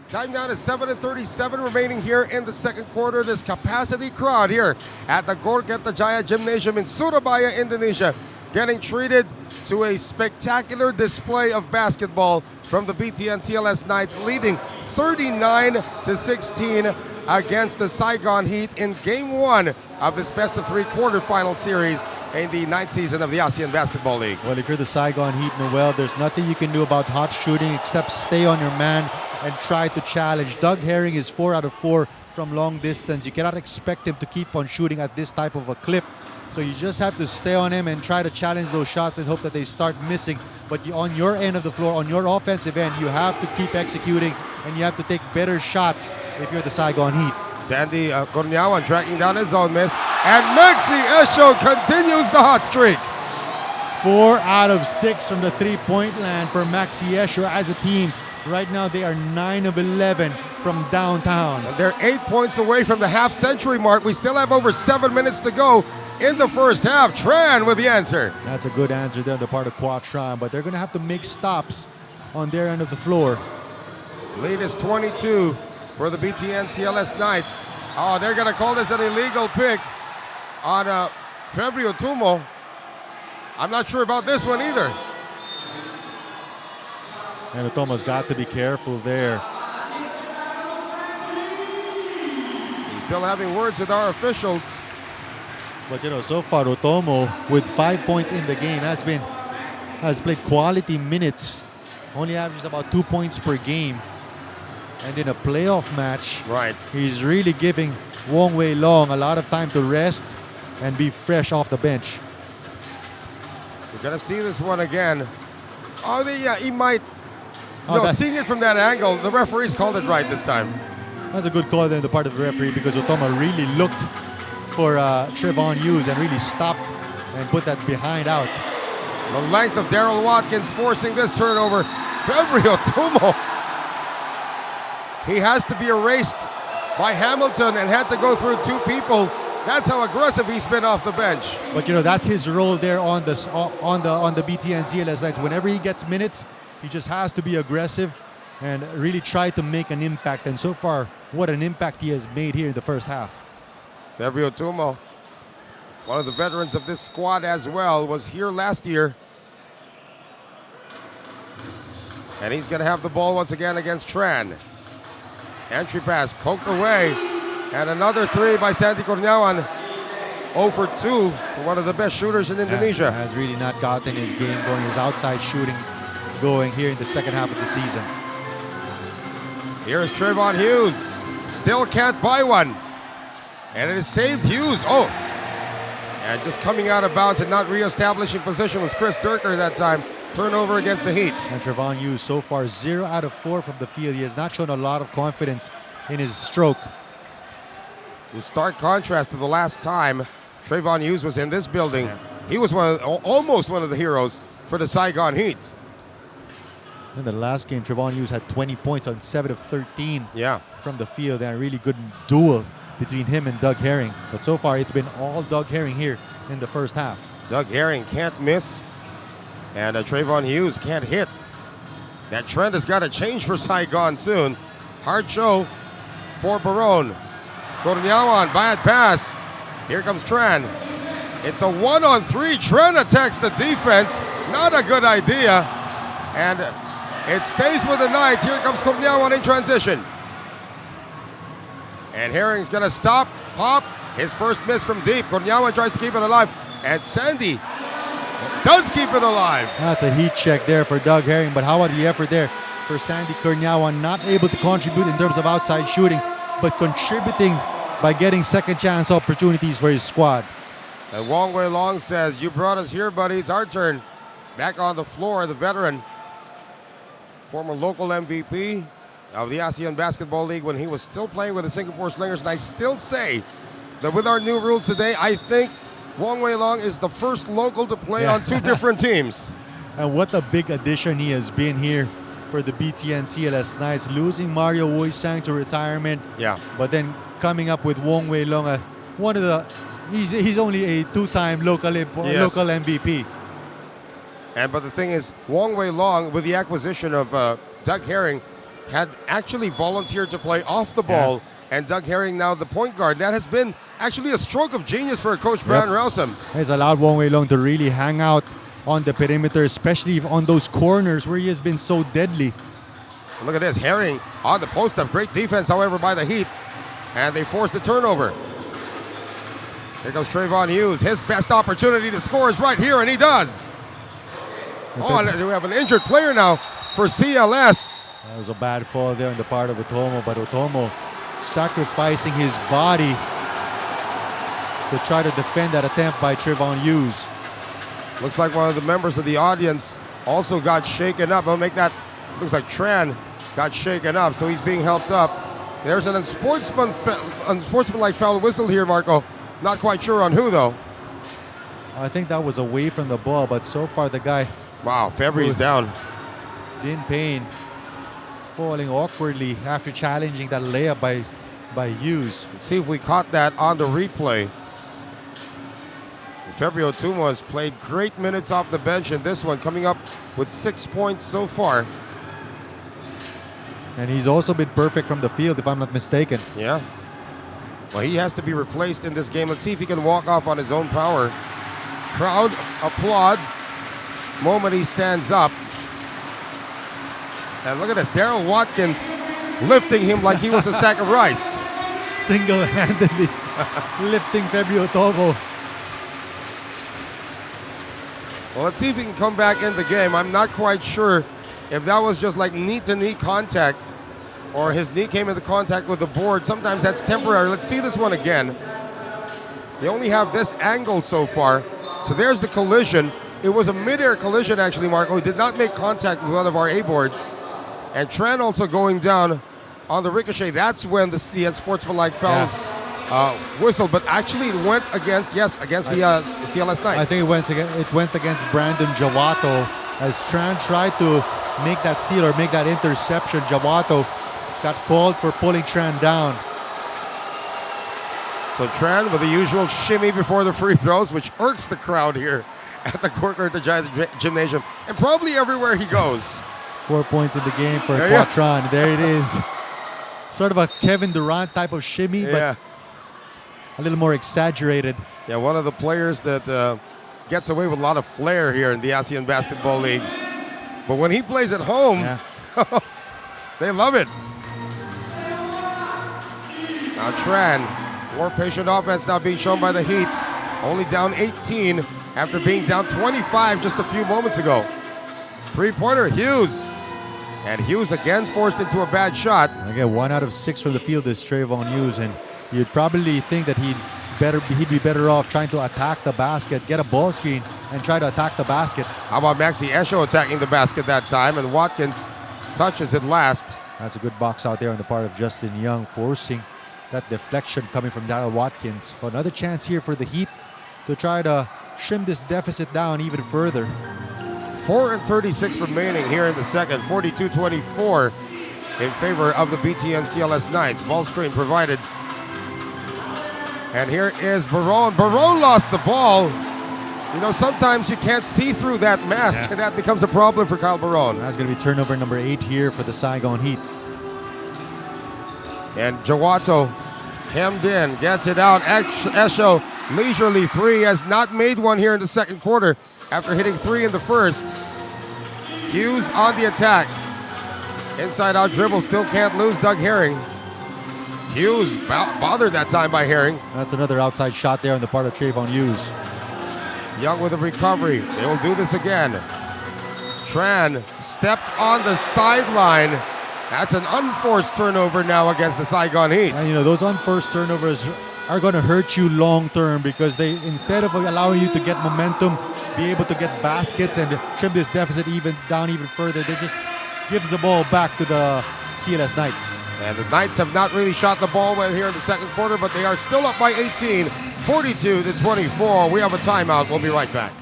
Speaker 1: Time down is 7:37 remaining here in the second quarter. This capacity crowd here at the Gor Kertajaya Gymnasium in Surabaya, Indonesia, getting treated to a spectacular display of basketball from the BTN CLS Knights, leading 39-16 against the Saigon Heat in Game 1 of this best-of-3 quarterfinal series in the 9th season of the ASEAN Basketball League.
Speaker 2: Well, if you're the Saigon Heat, Noel, there's nothing you can do about hot shooting except stay on your man and try to challenge. Doug Herring is 4 out of 4 from long distance. You cannot expect him to keep on shooting at this type of a clip. So you just have to stay on him and try to challenge those shots and hope that they start missing. But on your end of the floor, on your offensive end, you have to keep executing and you have to take better shots if you're the Saigon Heat.
Speaker 1: Sandy Corneawan tracking down his own miss. And Maxi Esho continues the hot streak.
Speaker 2: 4 out of 6 from the three-point land for Maxi Esho as a team. Right now, they are 9 of 11 from downtown.
Speaker 1: And they're 8 points away from the half-century mark. We still have over 7 minutes to go in the first half. Tran with the answer.
Speaker 2: That's a good answer there on the part of Qua Tran, but they're going to have to make stops on their end of the floor.
Speaker 1: Lead is 22 for the BTN CLS Knights. Oh, they're going to call this an illegal pick on Febrio Tumo. I'm not sure about this one either.
Speaker 2: And Otomo's got to be careful there.
Speaker 1: He's still having words with our officials.
Speaker 2: But you know, so far Otomo with 5 points in the game has played quality minutes. Only averages about 2 points per game. And in a playoff match,
Speaker 1: right,
Speaker 2: he's really giving Wong Wei Long a lot of time to rest and be fresh off the bench.
Speaker 1: We're gonna see this one again. Oh, he might. No, seeing it from that angle, the referee's called it right this time.
Speaker 2: That's a good call on the part of the referee because Otomo really looked for Trevon Hughes and really stopped and put that behind out.
Speaker 1: The length of Daryl Watkins forcing this turnover. Febrio Tumo. He has to be erased by Hamilton and had to go through 2 people. That's how aggressive he's been off the bench.
Speaker 2: But you know, that's his role there on the BTN CLS Knights. Whenever he gets minutes, he just has to be aggressive and really try to make an impact. And so far, what an impact he has made here in the first half.
Speaker 1: Febrio Tumo, one of the veterans of this squad as well, was here last year. And he's going to have the ball once again against Tran. Entry pass poked away. And another 3 by Sandy Corneawan. 0 for 2 for one of the best shooters in Indonesia.
Speaker 2: Yeah, has really not gotten his game going, his outside shooting going here in the second half of the season.
Speaker 1: Here's Trevon Hughes. Still can't buy one. And it is saved Hughes. Oh! And just coming out of bounds and not re-establishing position was Chris Durker that time. Turnover against the Heat.
Speaker 2: And Trevon Hughes so far 0 out of 4 from the field. He has not shown a lot of confidence in his stroke.
Speaker 1: In stark contrast to the last time Trevon Hughes was in this building, he was almost one of the heroes for the Saigon Heat.
Speaker 2: In the last game, Trevon Hughes had 20 points on 7 of 13 from the field, and a really good duel between him and Doug Herring. But so far, it's been all Doug Herring here in the first half.
Speaker 1: Doug Herring can't miss, and Trevon Hughes can't hit. That trend has got to change for Saigon soon. Hard show for Barone. Corneawan, bad pass. Here comes Tran. It's a 1-on-3. Tran attacks the defense. Not a good idea. And it stays with the Knights. Here comes Corneawan in transition. And Herring's going to stop, pop. His first miss from deep. Corneawan tries to keep it alive. And Sandy does keep it alive.
Speaker 2: That's a heat check there for Doug Herring. But how about the effort there for Sandy Corneawan? Not able to contribute in terms of outside shooting, but contributing by getting second chance opportunities for his squad.
Speaker 1: And Wong Wei Long says, you brought us here, buddy. It's our turn. Back on the floor, the veteran, former local MVP of the ASEAN Basketball League when he was still playing with the Singapore Slingers. And I still say that with our new rules today, I think Wong Wei Long is the first local to play on 2 different teams.
Speaker 2: And what a big addition he has been here for the BTN CLS Knights, losing Mario Woisang to retirement. But then coming up with Wong Wei Long, he's only a 2-time local MVP.
Speaker 1: But the thing is, Wong Wei Long, with the acquisition of Doug Herring, had actually volunteered to play off the ball, and Doug Herring now the point guard. That has been actually a stroke of genius for Coach Brian Rousam.
Speaker 2: He's allowed Wong Wei Long to really hang out on the perimeter, especially on those corners where he has been so deadly.
Speaker 1: Look at this, Herring on the post-up. Great defense, however, by the Heat, and they forced the turnover. Here goes Trayvon Hughes. His best opportunity to score is right here, and he does. Oh, and we have an injured player now for CLS.
Speaker 2: That was a bad fall there on the part of Otomo, but Otomo sacrificing his body to try to defend that attempt by Trayvon Hughes.
Speaker 1: Looks like one of the members of the audience also got shaken up. I'll make that, looks like Tran got shaken up, so he's being helped up. There's an unsportsmanlike foul whistle here, Marco. Not quite sure on who, though.
Speaker 2: I think that was away from the ball, but so far the guy...
Speaker 1: Wow, February's down.
Speaker 2: He's in pain, falling awkwardly after challenging that layup by Hughes.
Speaker 1: Let's see if we caught that on the replay. Febrio Tumo has played great minutes off the bench in this one, coming up with 6 points so far.
Speaker 2: And he's also been perfect from the field, if I'm not mistaken.
Speaker 1: Yeah. Well, he has to be replaced in this game. Let's see if he can walk off on his own power. Crowd applauds. Moment he stands up. And look at this, Daryl Watkins lifting him like he was a sack of rice.
Speaker 2: Single-handedly lifting Febio Togo.
Speaker 1: Well, let's see if he can come back in the game. I'm not quite sure if that was just like knee-to-knee contact or his knee came into contact with the board. Sometimes that's temporary. Let's see this one again. They only have this angle so far. So there's the collision. It was a mid-air collision, actually, Marco. He did not make contact with one of our A-boards. And Tran also going down on the ricochet. That's when the sportsmanlike fouls whistled. But actually, it went against, the CLS Knights.
Speaker 2: I think it went against Brandon Jawato as Tran tried to make that steal or make that interception. Jawato got called for pulling Tran down.
Speaker 1: So Tran with the usual shimmy before the free throws, which irks the crowd here at the Corker Giants Gymnasium, and probably everywhere he goes.
Speaker 2: 4 points in the game for Quatron. There it is. Sort of a Kevin Durant type of shimmy, but a little more exaggerated.
Speaker 1: Yeah, one of the players that gets away with a lot of flair here in the ASEAN Basketball League. But when he plays at home, they love it. Now Tran, more patient offense now being shown by the Heat. Only down 18 after being down 25 just a few moments ago. Three-pointer, Hughes. And Hughes again forced into a bad shot.
Speaker 2: Again, 1 out of 6 from the field is Trayvon Hughes, and you'd probably think that he'd be better off trying to attack the basket, get a ball screen, and try to attack the basket.
Speaker 1: How about Maxi Esho attacking the basket that time, and Watkins touches it last.
Speaker 2: That's a good box out there on the part of Justin Young, forcing that deflection coming from Daryl Watkins. But another chance here for the Heat to try to trim this deficit down even further.
Speaker 1: 4:36 remaining here in the second, 42-24 in favor of the BTN CLS Knights. Ball screen provided. And here is Barone. Barone lost the ball. You know, sometimes you can't see through that mask, and that becomes a problem for Kyle Barone.
Speaker 2: That's going to be turnover number 8 here for the Saigon Heat.
Speaker 1: And Jawato hemmed in, gets it out. Esho, leisurely three, has not made one here in the second quarter after hitting 3 in the first. Hughes on the attack. Inside out dribble, still can't lose Doug Herring. Hughes bothered that time by Herring.
Speaker 2: That's another outside shot there on the part of Trayvon Hughes.
Speaker 1: Young with a recovery. They will do this again. Tran stepped on the sideline. That's an unforced turnover now against the Saigon Heat.
Speaker 2: And you know, those unforced turnovers are going to hurt you long term because they, instead of allowing you to get momentum, be able to get baskets and trim this deficit even further, they just gives the ball back to the CLS Knights.
Speaker 1: And the Knights have not really shot the ball well here in the second quarter, but they are still up by 18, 42-24. We have a timeout. We'll be right back.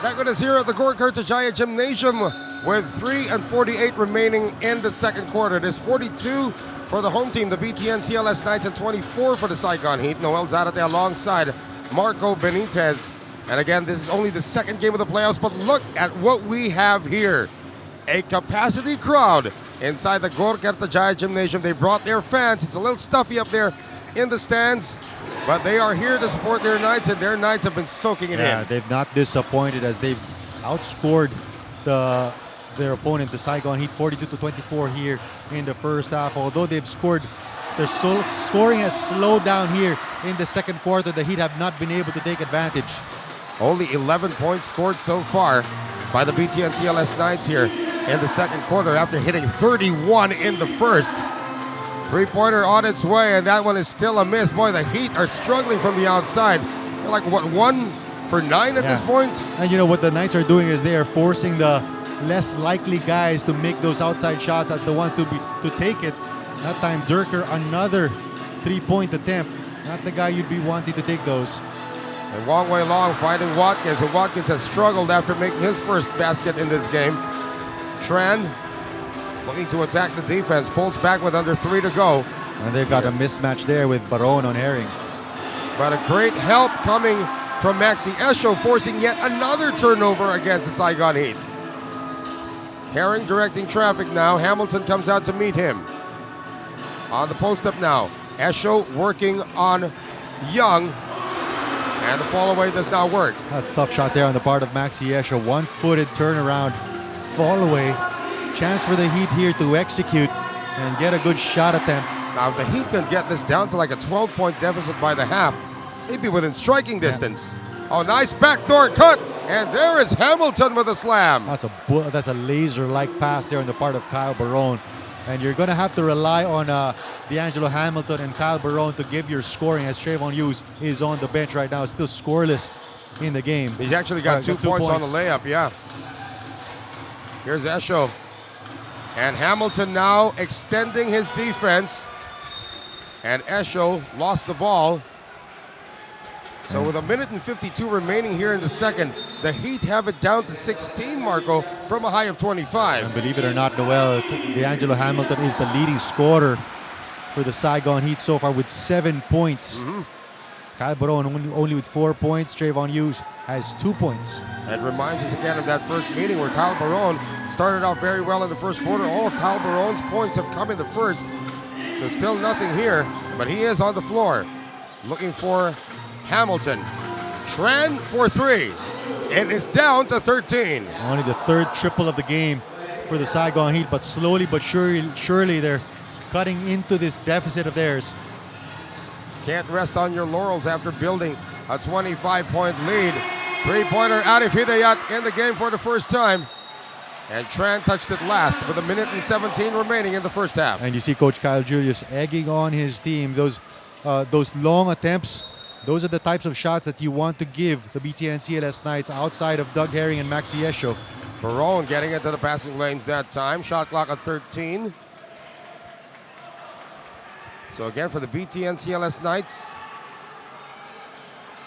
Speaker 1: Back with us here at the Gorkartajaya Gymnasium with 3:48 remaining in the second quarter. It is 42 for the home team, the BTN CLS Knights, and 24 for the Saigon Heat. Noel Zarate alongside Marco Benitez. And again, this is only the second game of the playoffs, but look at what we have here. A capacity crowd inside the Gorkartajaya Gymnasium. They brought their fans. It's a little stuffy up there in the stands, but they are here to support their Knights, and their Knights have been soaking it in.
Speaker 2: They've not disappointed as they've outscored their opponent, the Saigon Heat, 42-24 here in the first half. Although they've scored, their scoring has slowed down here in the second quarter. The Heat have not been able to take advantage.
Speaker 1: Only 11 points scored so far by the BTN CLS Knights here in the second quarter after hitting 31 in the first. Three-pointer on its way, and that one is still a miss. Boy, the Heat are struggling from the outside. They're like, what, 1 for 9 at this point?
Speaker 2: And you know what the Knights are doing is they are forcing the less likely guys to make those outside shots as the ones to take it. That time, Durker, another three-point attempt. Not the guy you'd be wanting to take those.
Speaker 1: And Wong Wei Long finding Watkins, and Watkins has struggled after making his first basket in this game. Tran looking to attack the defense, pulls back with under 3 to go.
Speaker 2: And they've got a mismatch there with Baron on Herring.
Speaker 1: But a great help coming from Maxi Esho, forcing yet another turnover against the Saigon Heat. Herring directing traffic now. Hamilton comes out to meet him. On the post-up now. Esho working on Young. And the fall away does not work.
Speaker 2: That's a tough shot there on the part of Maxi Esho. One-footed turnaround, fall away. Chance for the Heat here to execute and get a good shot attempt.
Speaker 1: Now, if the Heat can get this down to like a 12-point deficit by the half, they'd be within striking distance. Oh, nice backdoor cut, and there is Hamilton with a slam.
Speaker 2: That's a laser-like pass there on the part of Kyle Barone. And you're going to have to rely on D'Angelo Hamilton and Kyle Barone to give your scoring, as Trayvon Hughes is on the bench right now, still scoreless in the game.
Speaker 1: He's actually got 2 points on the layup, yeah. Here's Esho. And Hamilton now extending his defense. And Esho lost the ball. So with 1:52 remaining here in the second, the Heat have it down to 16, Marco, from a high of 25.
Speaker 2: And believe it or not, Noel, D'Angelo Hamilton is the leading scorer for the Saigon Heat so far with 7 points. Kyle Barone only with 4 points. Trayvon Hughes has 2 points.
Speaker 1: That reminds us again of that first meeting where Kyle Barone started out very well in the first quarter. All of Kyle Barone's points have come in the first. So still nothing here, but he is on the floor looking for Hamilton. Tran for 3. And it's down to 13.
Speaker 2: Only the third triple of the game for the Saigon Heat, but slowly but surely they're cutting into this deficit of theirs.
Speaker 1: Can't rest on your laurels after building a 25-point lead. Three-pointer Arif Hidayat in the game for the first time. And Tran touched it last with 1:17 remaining in the first half.
Speaker 2: And you see Coach Kyle Julius egging on his team. Those long attempts, those are the types of shots that you want to give the BTN CLS Knights outside of Doug Herring and Maxi Esho.
Speaker 1: Barone getting into the passing lanes that time. Shot clock at 13. So again, for the BTN CLS Knights,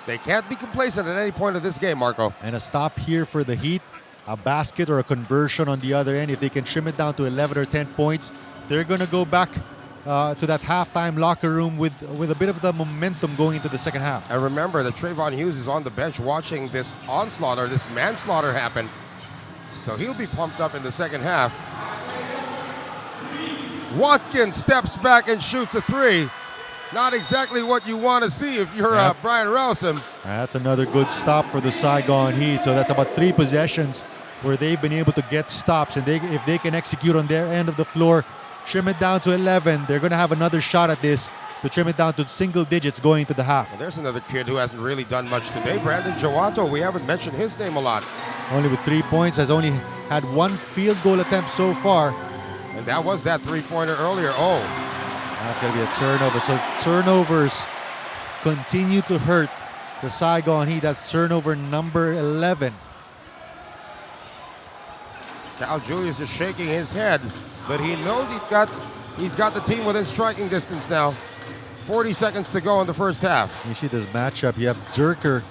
Speaker 1: they can't be complacent at any point of this game, Marco.
Speaker 2: And a stop here for the Heat, a basket or a conversion on the other end. If they can trim it down to 11 or 10 points, they're going to go back to that halftime locker room with a bit of the momentum going into the second half.
Speaker 1: And remember that Trayvon Hughes is on the bench watching this onslaught or this manslaughter happen. So he'll be pumped up in the second half. Watkins steps back and shoots a 3. Not exactly what you want to see if you're Brian Rowsome.
Speaker 2: That's another good stop for the Saigon Heat. So that's about 3 possessions where they've been able to get stops. And if they can execute on their end of the floor, trim it down to 11, they're going to have another shot at this to trim it down to single digits going into the half.
Speaker 1: Well, there's another kid who hasn't really done much today. Brandon Jawato, we haven't mentioned his name a lot.
Speaker 2: Only with 3 points, has only had 1 field goal attempt so far.
Speaker 1: And that was that three-pointer earlier. Oh.
Speaker 2: That's going to be a turnover. So turnovers continue to hurt the Saigon Heat. That's turnover number 11.
Speaker 1: Cal Julius is shaking his head, but he knows he's got the team within striking distance now. 40 seconds to go in the first half.
Speaker 2: You see this matchup. You have Durker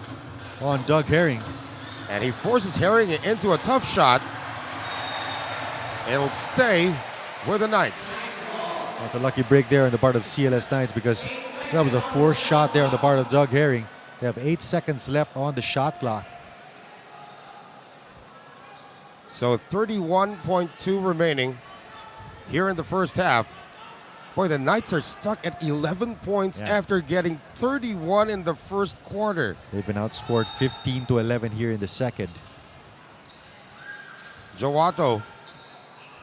Speaker 2: on Doug Herring.
Speaker 1: And he forces Herring into a tough shot. It'll stay with the Knights.
Speaker 2: That's a lucky break there on the part of CLS Knights because that was a forced shot there on the part of Doug Herring. They have 8 seconds left on the shot clock.
Speaker 1: So 31.2 remaining here in the first half. Boy, the Knights are stuck at 11 points after getting 31 in the first quarter.
Speaker 2: They've been outscored 15-11 here in the second.
Speaker 1: Jawato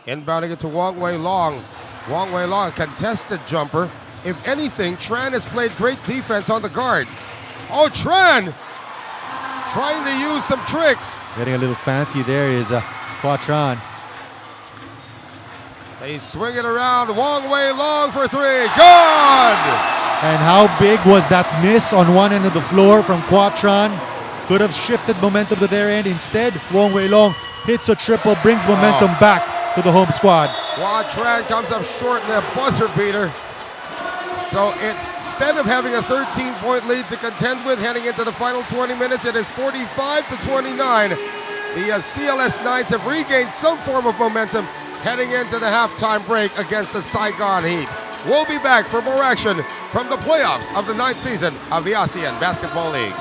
Speaker 1: inbounding it to Wong Wei Long. Wong Wei Long, contested jumper. If anything, Tran has played great defense on the guards. Oh, Tran trying to use some tricks.
Speaker 2: Getting a little fancy there is Quatran.
Speaker 1: They swing it around. Wong Wei Long for three. Good!
Speaker 2: And how big was that miss on one end of the floor from Quatran? Could have shifted momentum to their end. Instead, Wong Wei Long hits a triple, brings momentum back to the home squad.
Speaker 1: Quatran comes up short in a buzzer beater. So instead of having a 13-point lead to contend with heading into the final 20 minutes, it is 45-29. The CLS Knights have regained some form of momentum heading into the halftime break against the Saigon Heat. We'll be back for more action from the playoffs of the 9th season of the ASEAN Basketball League.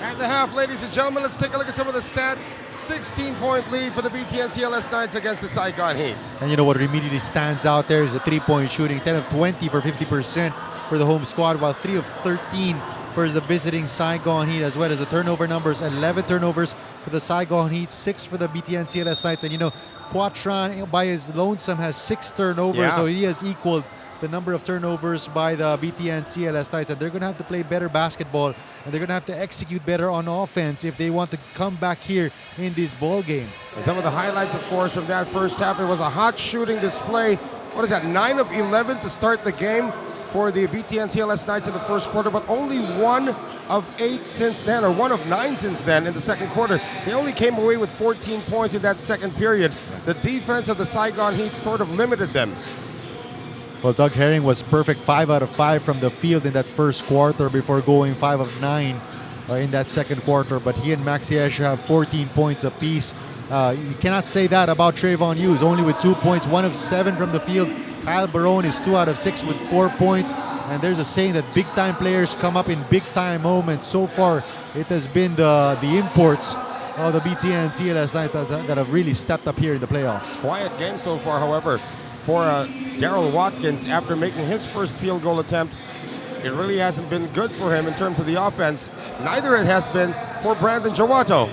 Speaker 1: At the half, ladies and gentlemen, let's take a look at some of the stats. 16-point lead for the BTN CLS Knights against the Saigon Heat.
Speaker 2: And you know what immediately stands out there is the three-point shooting. 10 of 20 for 50% for the home squad, while 3 of 13 for the visiting Saigon Heat, as well as the turnover numbers. 11 turnovers for the Saigon Heat, 6 for the BTN CLS Knights. And you know, Quatran by his lonesome has 6 turnovers, so he has equaled the number of turnovers by the BTN CLS Knights, and they're going to have to play better basketball, and they're going to have to execute better on offense if they want to come back here in this ball game.
Speaker 1: And some of the highlights, of course, from that first half, it was a hot shooting display. What is that, 9 of 11 to start the game for the BTN CLS Knights in the first quarter, but only 1 of 8 since then, or 1 of 9 since then in the second quarter. They only came away with 14 points in that second period. The defense of the Saigon Heat sort of limited them.
Speaker 2: Well, Doug Herring was perfect 5 out of 5 from the field in that first quarter before going 5 of 9 in that second quarter. But he and Maxi Escher have 14 points apiece. You cannot say that about Trayvon Hughes, only with 2 points, 1 of 7 from the field. Kyle Barone is 2 out of 6 with 4 points. And there's a saying that big-time players come up in big-time moments. So far, it has been the imports of the BTN CLS Knights that have really stepped up here in the playoffs.
Speaker 1: Quiet game so far, however, for Daryl Watkins after making his first field goal attempt. It really hasn't been good for him in terms of the offense. Neither it has been for Brandon Jawato.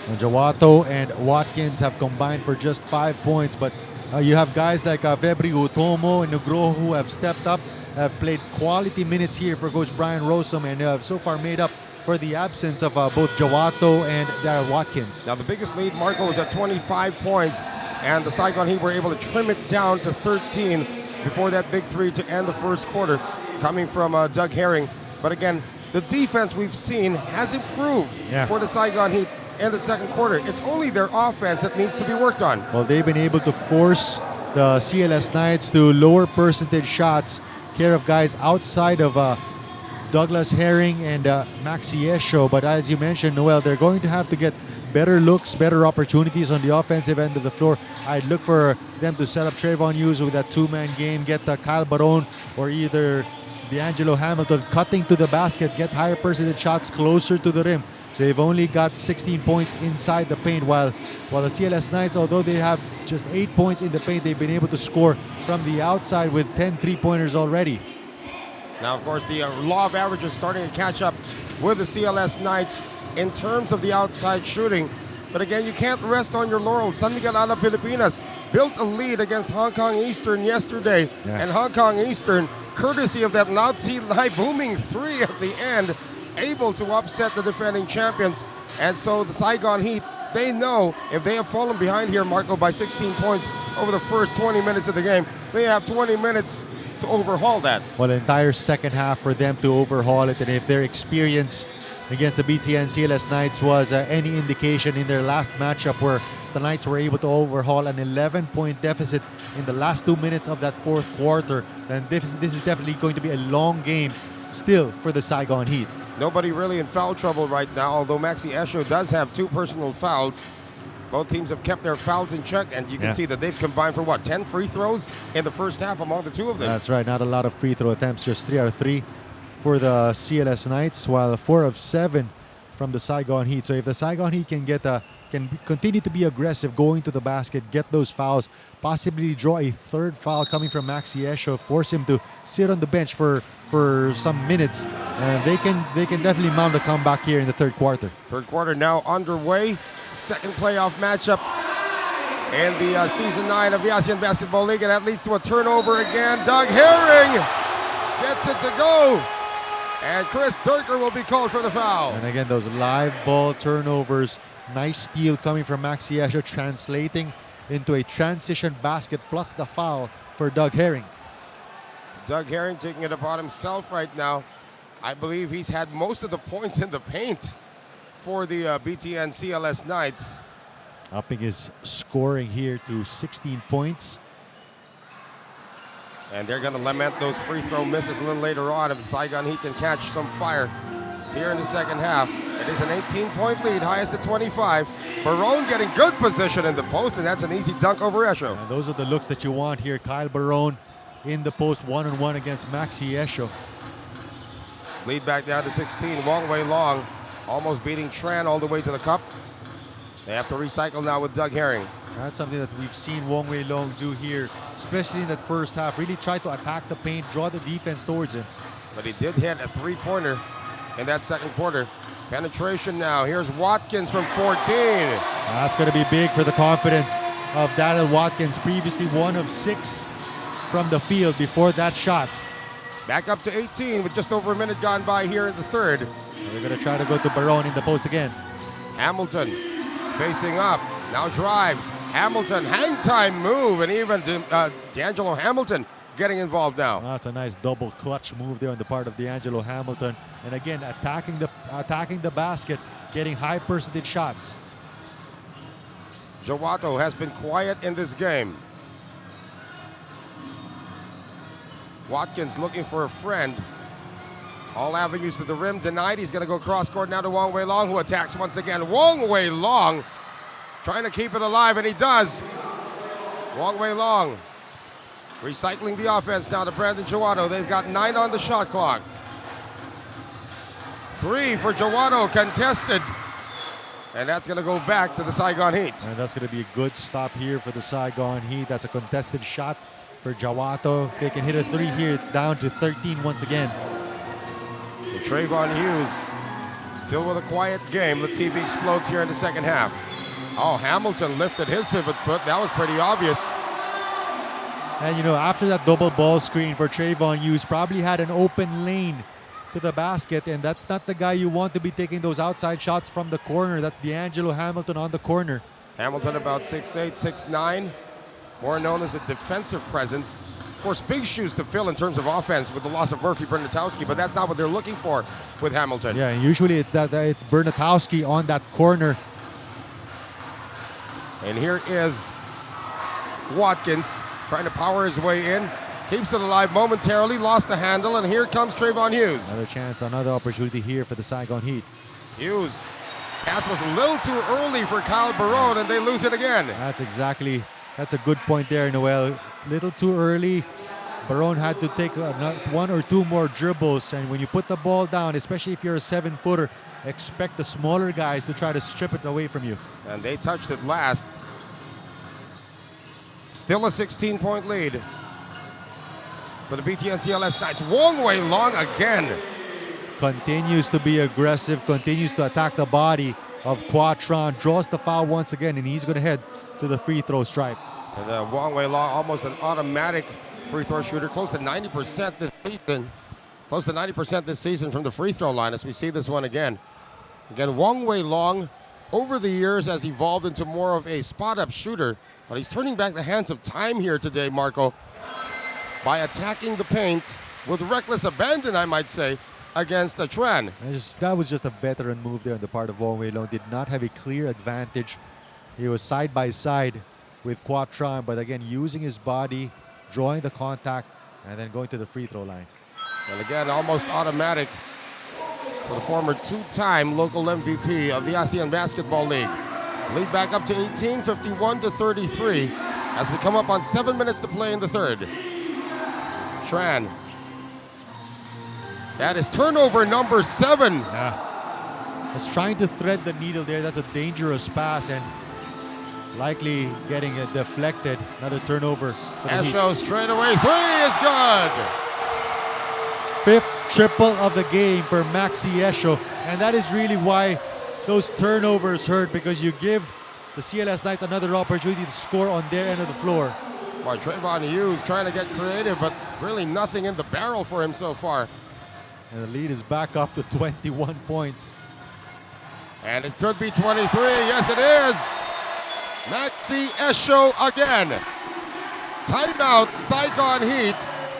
Speaker 2: And Jawato and Watkins have combined for just 5 points, but you have guys like Febri Utomo and Nugroho who have stepped up, have played quality minutes here for Coach Brian Rossum, and have so far made up for the absence of both Jawato and Daryl Watkins.
Speaker 1: Now the biggest lead, Marco, was at 25 points, and the Saigon Heat were able to trim it down to 13 before that big three to end the first quarter, coming from Doug Herring. But again, the defense we've seen has improved for the Saigon Heat in the second quarter. It's only their offense that needs to be worked on.
Speaker 2: Well, they've been able to force the CLS Knights to lower percentage shots, care of guys outside of Douglas Herring and Maxi Esho. But as you mentioned, Noel, they're going to have to get better looks, better opportunities on the offensive end of the floor. I'd look for them to set up Trayvon Hughes with that two-man game, get Kyle Barone or either D'Angelo Hamilton cutting to the basket, get higher percentage shots closer to the rim. They've only got 16 points inside the paint, while the CLS Knights, although they have just 8 points in the paint, they've been able to score from the outside with 10 three-pointers already.
Speaker 1: Now, of course, the law of averages starting to catch up with the CLS Knights in terms of the outside shooting. But again, you can't rest on your laurels. San Miguel Alab Pilipinas built a lead against Hong Kong Eastern yesterday. And Hong Kong Eastern, courtesy of that Lao Tzu Lai booming three at the end, able to upset the defending champions. And so the Saigon Heat, they know if they have fallen behind here, Marco, by 16 points over the first 20 minutes of the game, they have 20 minutes to overhaul that.
Speaker 2: Well, the entire second half for them to overhaul it, and if their experience against the BTN CLS Knights was any indication in their last matchup where the Knights were able to overhaul an 11-point deficit in the last 2 minutes of that fourth quarter, then this is definitely going to be a long game still for the Saigon Heat.
Speaker 1: Nobody really in foul trouble right now, although Maxi Esho does have 2 personal fouls. Both teams have kept their fouls in check, and you can see that they've combined for 10 free throws in the first half among the 2 of them.
Speaker 2: That's right, not a lot of free throw attempts, just 3 out of 3 for the CLS Knights, while 4 of 7 from the Saigon Heat. So if the Saigon Heat can continue to be aggressive going to the basket, get those fouls, possibly draw a 3rd foul coming from Maxi Esho, force him to sit on the bench for some minutes, and they can definitely mount a comeback here in the 3rd quarter.
Speaker 1: 3rd quarter now underway. 2nd playoff matchup in the Season 9 of the ASEAN Basketball League, and that leads to a turnover again. Doug Herring gets it to go, and Chris Durker will be called for the foul.
Speaker 2: And again, those live ball turnovers, nice steal coming from Maxi Esho, translating into a transition basket plus the foul for Doug Herring.
Speaker 1: Doug Herring taking it upon himself right now. I believe he's had most of the points in the paint for the BTN CLS Knights.
Speaker 2: Upping his scoring here to 16 points.
Speaker 1: And they're going to lament those free throw misses a little later on if the Saigon Heat can catch some fire here in the 2nd half. It is an 18-point lead, highest at 25. Barone getting good position in the post, and that's an easy dunk over Esho.
Speaker 2: And those are the looks that you want here. Kyle Barone in the post, one-on-one against Maxi Esho.
Speaker 1: Lead back down to 16. Wong Wei Long almost beating Tran all the way to the cup. They have to recycle now with Doug Herring.
Speaker 2: That's something that we've seen Wong Wei Long do here, especially in that first half. Really try to attack the paint, draw the defense towards him.
Speaker 1: But he did hit a 3-pointer in that 2nd quarter. Penetration now. Here's Watkins from 14.
Speaker 2: That's going to be big for the confidence of Daryl Watkins. Previously 1 of 6 from the field before that shot.
Speaker 1: Back up to 18 with just over a minute gone by here in the 3rd.
Speaker 2: They're going to try to go to Barone in the post again.
Speaker 1: Hamilton facing up, now drives. Hamilton, hang time move, and even D'Angelo Hamilton getting involved now.
Speaker 2: That's a nice double clutch move there on the part of D'Angelo Hamilton. And again, attacking the basket, getting high percentage shots.
Speaker 1: Jawato has been quiet in this game. Watkins looking for a friend. All avenues to the rim denied. He's going to go cross court now to Wong Wei Long, who attacks once again. Wong Wei Long trying to keep it alive, and he does. Wong Wei Long recycling the offense now to Brandon Jawato. They've got 9 on the shot clock. 3 for Jawato, contested. And that's going to go back to the Saigon Heat.
Speaker 2: And that's going to be a good stop here for the Saigon Heat. That's a contested shot for Jawato. If they can hit a 3 here, it's down to 13 once again.
Speaker 1: Trayvon Hughes still with a quiet game. Let's see if he explodes here in the 2nd half. Oh, Hamilton lifted his pivot foot. That was pretty obvious.
Speaker 2: And you know, after that double ball screen for Trayvon Hughes, probably had an open lane to the basket, and that's not the guy you want to be taking those outside shots from the corner. That's D'Angelo Hamilton on the corner.
Speaker 1: Hamilton about 6'8", 6'9", more known as a defensive presence. Of course, big shoes to fill in terms of offense with the loss of Murphy Bernatowski, but that's not what they're looking for with Hamilton.
Speaker 2: Yeah, and usually it's Bernatowski on that corner.
Speaker 1: And here is Watkins trying to power his way in. Keeps it alive momentarily, lost the handle, and here comes Trayvon Hughes.
Speaker 2: Another chance, another opportunity here for the Saigon Heat.
Speaker 1: Hughes, pass was a little too early for Kyle Barone, and they lose it again.
Speaker 2: That's a good point there, Noel. Little too early. Barone had to take 1 or 2 more dribbles, and when you put the ball down, especially if you're a 7-footer, expect the smaller guys to try to strip it away from you.
Speaker 1: And they touched it last. Still a 16-point lead for the BTN CLS Knights. Wong Wei Long again.
Speaker 2: Continues to be aggressive, continues to attack the body of Quatron, draws the foul once again, and he's going to head to the free throw stripe.
Speaker 1: And Wong Wei Long, almost an automatic free throw shooter, close to 90% this season. Close to 90% this season from the free throw line as we see this one again. Again, Wong Wei Long, over the years, has evolved into more of a spot-up shooter, but he's turning back the hands of time here today, Marco, by attacking the paint with reckless abandon, I might say, against a Tran.
Speaker 2: That was just a veteran move there on the part of Wong Wei Long. Did not have a clear advantage. He was side by side with Quatron, but again, using his body, drawing the contact, and then going to the free throw line.
Speaker 1: And again, almost automatic for the former two-time local MVP of the ASEAN Basketball League. Lead back up to 18, 51-33 as we come up on 7 minutes to play in the third. Tran. That is turnover number 7.
Speaker 2: Yeah. Just trying to thread the needle there. That's a dangerous pass and likely getting it deflected. Another turnover for the Heat.
Speaker 1: Esho straight away. 3 is good.
Speaker 2: 5th triple of the game for Maxi Esho. And that is really why those turnovers hurt, because you give the CLS Knights another opportunity to score on their end of the floor.
Speaker 1: Well, Trayvon Hughes trying to get creative, but really nothing in the barrel for him so far.
Speaker 2: And the lead is back up to 21 points.
Speaker 1: And it could be 23. Yes, it is. Maxi Esho again. Timeout, Saigon Heat,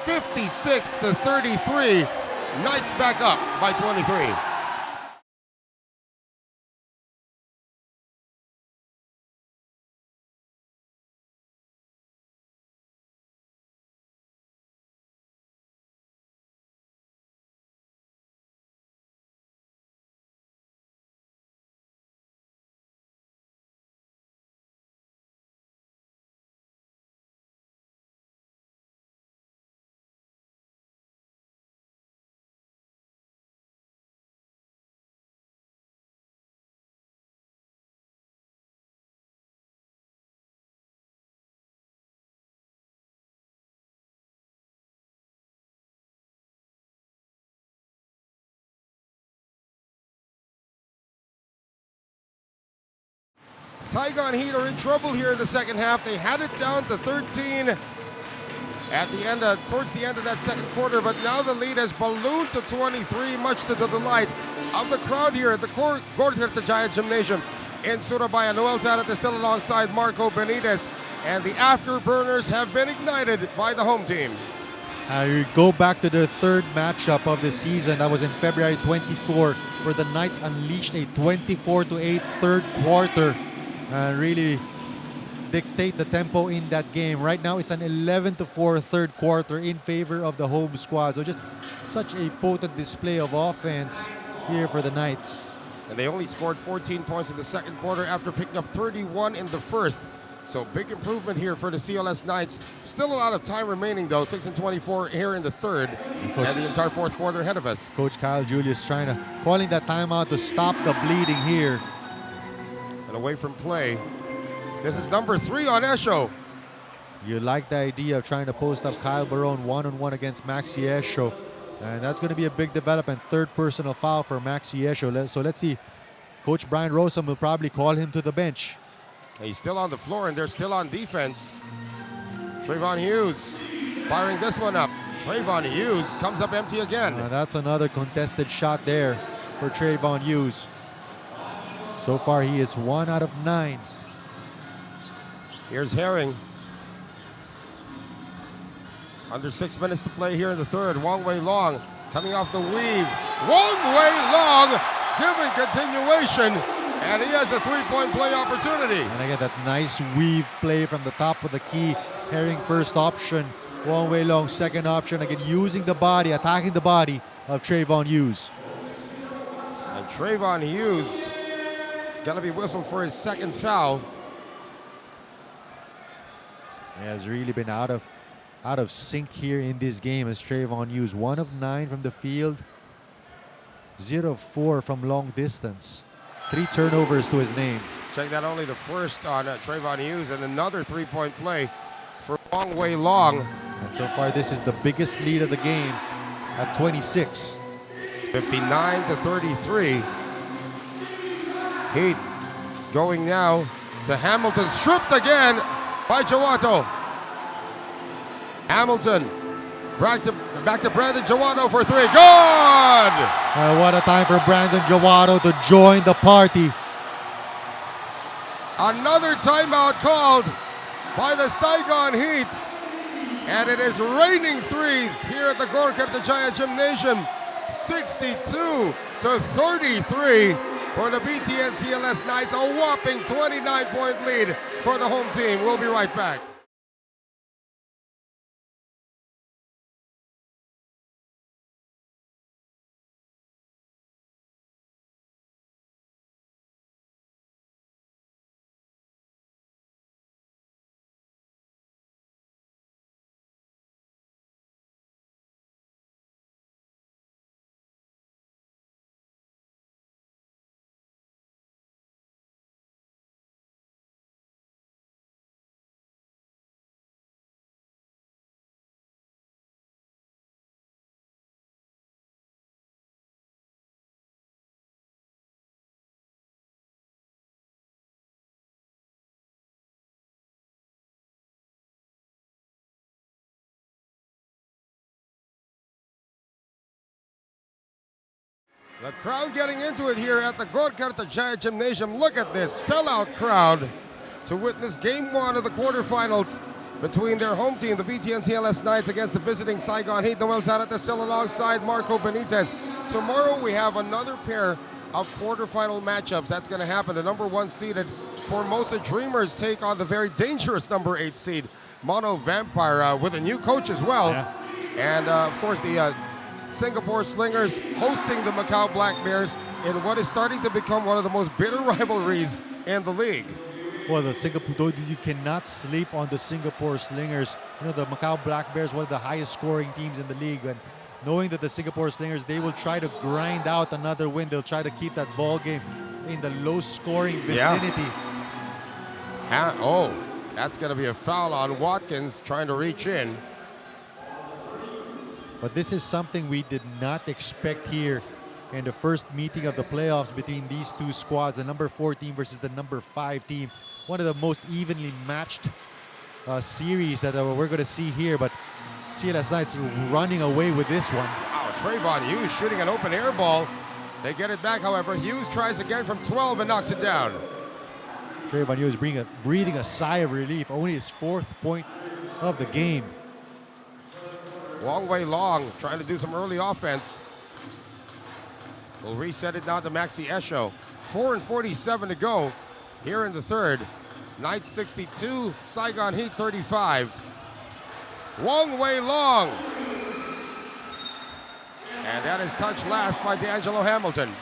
Speaker 1: 56-33. Knights back up by 23. Saigon Heat are in trouble here in the second half. They had it down to 13 at the end, towards the end of that second quarter, but now the lead has ballooned to 23, much to the delight of the crowd here at the Gortertajaya Gymnasium in Surabaya. Noel Zadat is still alongside Marco Benitez, and the afterburners have been ignited by the home team.
Speaker 2: We go back to their third matchup of the season. That was in February 24, where the Knights unleashed a 24-8 third quarter and really dictate the tempo in that game. Right now, it's an 11-4 third quarter in favor of the home squad. So just such a potent display of offense here for the Knights.
Speaker 1: And they only scored 14 points in the second quarter after picking up 31 in the first. So big improvement here for the CLS Knights. Still a lot of time remaining though, 6-24 here in the third, and the entire fourth quarter ahead of us.
Speaker 2: Coach Kyle Julius calling that timeout to stop the bleeding here.
Speaker 1: And away from play. This is number 3 on Esho.
Speaker 2: You like the idea of trying to post up Kyle Barone one-on-one against Maxi Esho. And that's going to be a big development. Third personal foul for Maxi Esho. So let's see. Coach Brian Rosam will probably call him to the bench.
Speaker 1: He's still on the floor and they're still on defense. Trayvon Hughes firing this one up. Trayvon Hughes comes up empty again.
Speaker 2: That's another contested shot there for Trayvon Hughes. So far, he is 1 out of 9.
Speaker 1: Here's Herring. Under 6 minutes to play here in the third. Wong Wei Long coming off the weave. Wong Wei Long giving continuation. And he has a three-point play opportunity.
Speaker 2: And again, that nice weave play from the top of the key. Herring first option. Wong Wei Long second option. Again, using the body, attacking the body of Trayvon Hughes.
Speaker 1: And Trayvon Hughes going to be whistled for his second foul.
Speaker 2: He has really been out of sync here in this game as Trayvon Hughes. 1 of 9 from the field. 0 of 4 from long distance. 3 turnovers to his name.
Speaker 1: Check that, only the first on Trayvon Hughes, and another three-point play for Wong Wei Long.
Speaker 2: And so far, this is the biggest lead of the game at 26.
Speaker 1: It's 59-33. Heat going now to Hamilton, stripped again by Jawato. Hamilton back to Brandon Jawato for 3. Good!
Speaker 2: What a time for Brandon Jawato to join the party.
Speaker 1: Another timeout called by the Saigon Heat. And it is raining threes here at the Gortertajaya Gymnasium. 62-33 for the BTN CLS Knights. A whopping 29-point lead for the home team. We'll be right back. The crowd getting into it here at the Gorkarta Jaya Gymnasium. Look at this sellout crowd to witness game one of the quarterfinals between their home team, the BTN CLS Knights, against the visiting Saigon Heat. Noel Zarate still alongside Marco Benitez. Tomorrow we have another pair of quarterfinal matchups. That's going to happen. The number 1 seeded Formosa Dreamers take on the very dangerous number 8 seed Mono Vampire with a new coach as well.
Speaker 2: Yeah.
Speaker 1: And of course the Singapore Slingers hosting the Macau Black Bears in what is starting to become one of the most bitter rivalries in the league.
Speaker 2: Well, you cannot sleep on the Singapore Slingers. You know, the Macau Black Bears, one of the highest scoring teams in the league. And knowing that the Singapore Slingers, they will try to grind out another win. They'll try to keep that ball game in the low scoring vicinity.
Speaker 1: Yeah. Oh, that's going to be a foul on Watkins trying to reach in.
Speaker 2: But this is something we did not expect here in the first meeting of the playoffs between these two squads, the number 4 team versus the number 5 team. One of the most evenly matched series that we're going to see here, but CLS Knights running away with this one.
Speaker 1: Wow, Trayvon Hughes shooting an open air ball. They get it back, however. Hughes tries again from 12 and knocks it down.
Speaker 2: Trayvon Hughes breathing a sigh of relief, only his 4th point of the game.
Speaker 1: Wong Wei Long trying to do some early offense. We'll reset it now to Maxi Esho. 4:47 to go here in the third. Knights 62, Saigon Heat 35. Wong Wei Long. And that is touched last by D'Angelo Hamilton.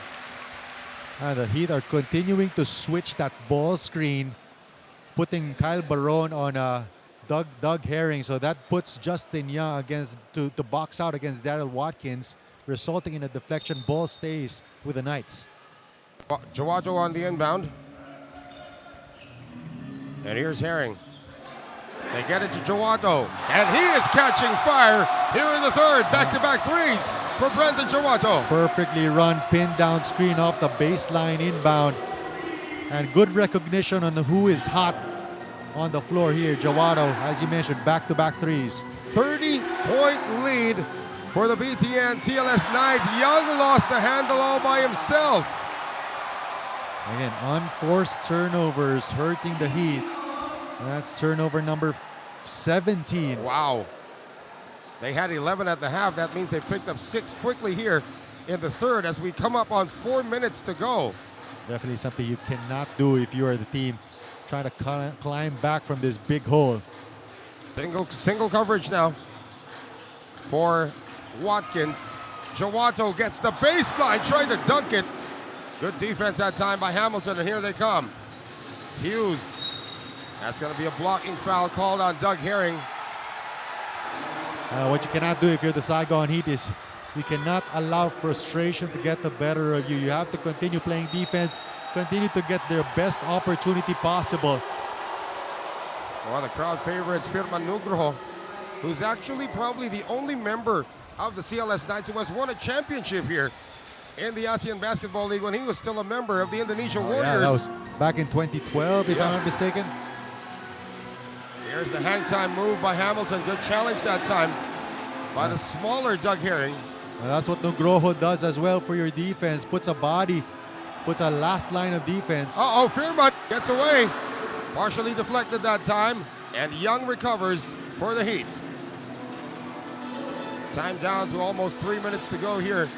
Speaker 2: And the Heat are continuing to switch that ball screen, putting Kyle Barone on Doug Herring, so that puts Justin Young to box out against Daryl Watkins, resulting in a deflection. Ball stays with the Knights.
Speaker 1: Jawato on the inbound. And here's Herring. They get it to Jawato, and he is catching fire here in the third. Back-to-back threes for Brendan Jawato.
Speaker 2: Perfectly run pin down screen off the baseline inbound, and good recognition on who is hot on the floor here. Jawato, as you mentioned, back-to-back threes.
Speaker 1: 30-point lead for the BTN CLS Knights. Young lost the handle all by himself.
Speaker 2: Again, unforced turnovers hurting the Heat. That's turnover number 17.
Speaker 1: Wow. They had 11 at the half. That means they picked up 6 quickly here in the third as we come up on 4 minutes to go.
Speaker 2: Definitely something you cannot do if you are the team trying to climb back from this big hole.
Speaker 1: Single coverage now for Watkins. Jawato gets the baseline, trying to dunk it. Good defense that time by Hamilton, and here they come. Hughes. That's going to be a blocking foul called on Doug Herring.
Speaker 2: What you cannot do if you're the Saigon Heat is you cannot allow frustration to get the better of you. You have to continue playing defense, continue to get their best opportunity possible.
Speaker 1: One of the crowd favorites, Firman Nugroho, who's actually probably the only member of the CLS Knights who has won a championship here in the ASEAN Basketball League when he was still a member of the Indonesia Warriors.
Speaker 2: Yeah, that was back in 2012, if I'm not mistaken.
Speaker 1: Here's the hang time move by Hamilton. Good challenge that time by the smaller Doug Herring.
Speaker 2: Well, that's what Nugroho does as well for your defense. Puts a body, puts a last line of defense.
Speaker 1: Uh-oh, Firman gets away. Partially deflected that time, and Young recovers for the Heat. Time down to almost 3 minutes to go here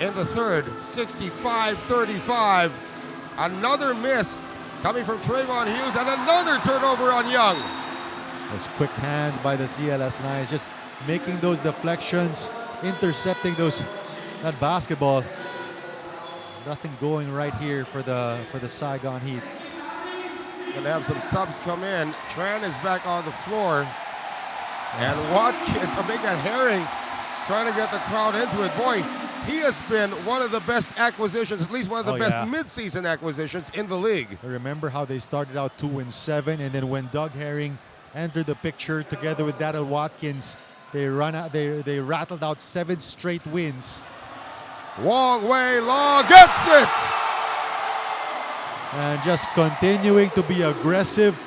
Speaker 1: in the third. 65-35. Another miss coming from Trayvon Hughes, and another turnover on Young.
Speaker 2: Those quick hands by the CLS Knights, just making those deflections, intercepting that basketball. Nothing going right here for the Saigon Heat.
Speaker 1: Gonna have some subs come in. Tran is back on the floor, and Watkins, to make that Herring, trying to get the crowd into it. Boy, he has been one of the best acquisitions, at least one of the best mid-season acquisitions in the league.
Speaker 2: I remember how they started out 2-7, and then when Doug Herring entered the picture together with Daryl Watkins, they rattled out 7 straight wins.
Speaker 1: Wong Wei Long gets it!
Speaker 2: And just continuing to be aggressive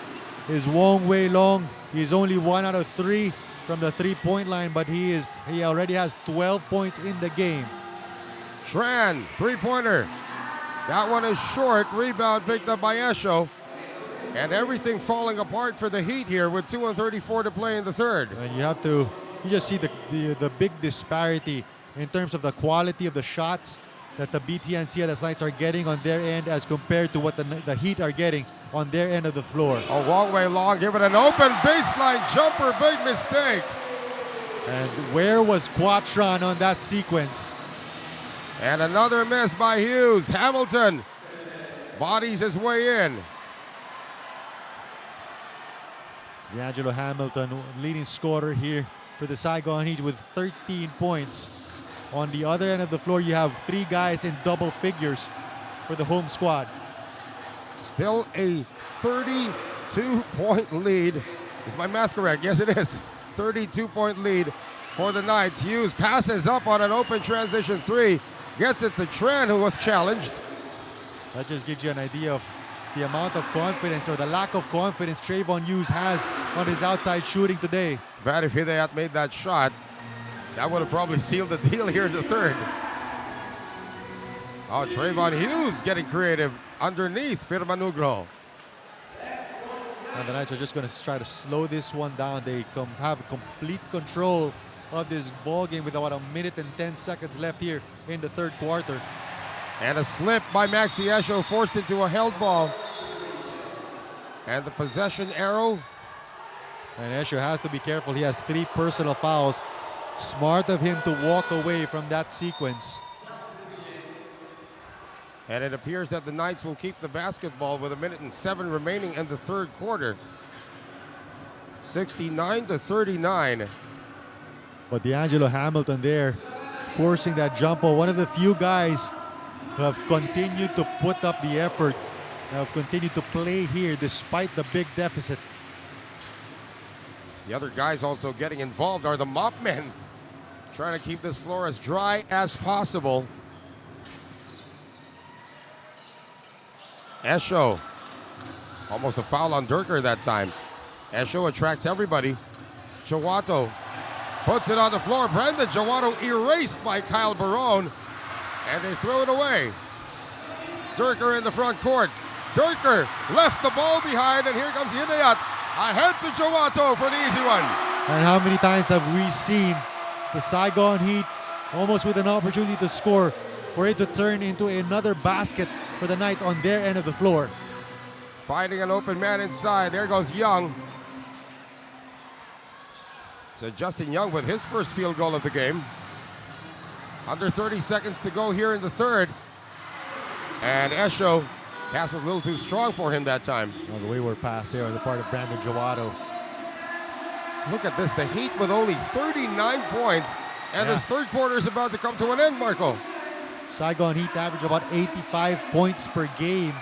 Speaker 2: is Wong Wei Long. He's only 1 out of 3 from the 3-point line, but he already has 12 points in the game.
Speaker 1: Tran, three-pointer. That one is short. Rebound picked up by Esho. And everything falling apart for the Heat here with 2:34 to play in the third.
Speaker 2: And you just see the big disparity in terms of the quality of the shots that the BTN CLS Knights are getting on their end as compared to what the Heat are getting on their end of the floor.
Speaker 1: A long way long, give it an open baseline jumper, big mistake.
Speaker 2: And where was Quatron on that sequence?
Speaker 1: And another miss by Hughes. Hamilton bodies his way in.
Speaker 2: D'Angelo Hamilton, leading scorer here for the Saigon Heat with 13 points. On the other end of the floor, you have three guys in double figures for the home squad.
Speaker 1: Still a 32-point lead. Is my math correct? Yes, it is. 32-point lead for the Knights. Hughes passes up on an open transition three. Gets it to Tran, who was challenged.
Speaker 2: That just gives you an idea of the amount of confidence or the lack of confidence Trayvon Hughes has on his outside shooting today.
Speaker 1: If Hidayat made that shot, that would have probably sealed the deal here in the third. Oh, Trayvon Hughes getting creative underneath Firmanugro.
Speaker 2: And the Knights are just going to try to slow this one down. They have complete control of this ball game with about 1 minute and 10 seconds left here in the third quarter.
Speaker 1: And a slip by Maxi Esho forced into a held ball. And the possession arrow.
Speaker 2: And Esho has to be careful. He has 3 personal fouls. Smart of him to walk away from that sequence.
Speaker 1: And it appears that the Knights will keep the basketball with 1 minute and 7 remaining in the third quarter. 69-39.
Speaker 2: But D'Angelo Hamilton there forcing that jump ball. One of the few guys who have continued to put up the effort, have continued to play here despite the big deficit.
Speaker 1: The other guys also getting involved are the mop men, trying to keep this floor as dry as possible. Esho, almost a foul on Durker that time. Esho attracts everybody. Jawato puts it on the floor. Brandon Jawato erased by Kyle Barone, and they throw it away. Durker in the front court. Durker left the ball behind, and here comes Hidayat. Ahead to Jawato for the easy one.
Speaker 2: And how many times have we seen the Saigon Heat almost with an opportunity to score for it to turn into another basket for the Knights on their end of the floor?
Speaker 1: Finding an open man inside. There goes Young. So Justin Young with his first field goal of the game. Under 30 seconds to go here in the third. And Esho, pass was a little too strong for him that time.
Speaker 2: The wayward pass there on the part of Brandon Jawato.
Speaker 1: Look at this, the Heat with only 39 points. And this third quarter is about to come to an end, Marco.
Speaker 2: Saigon Heat average about 85 points per game.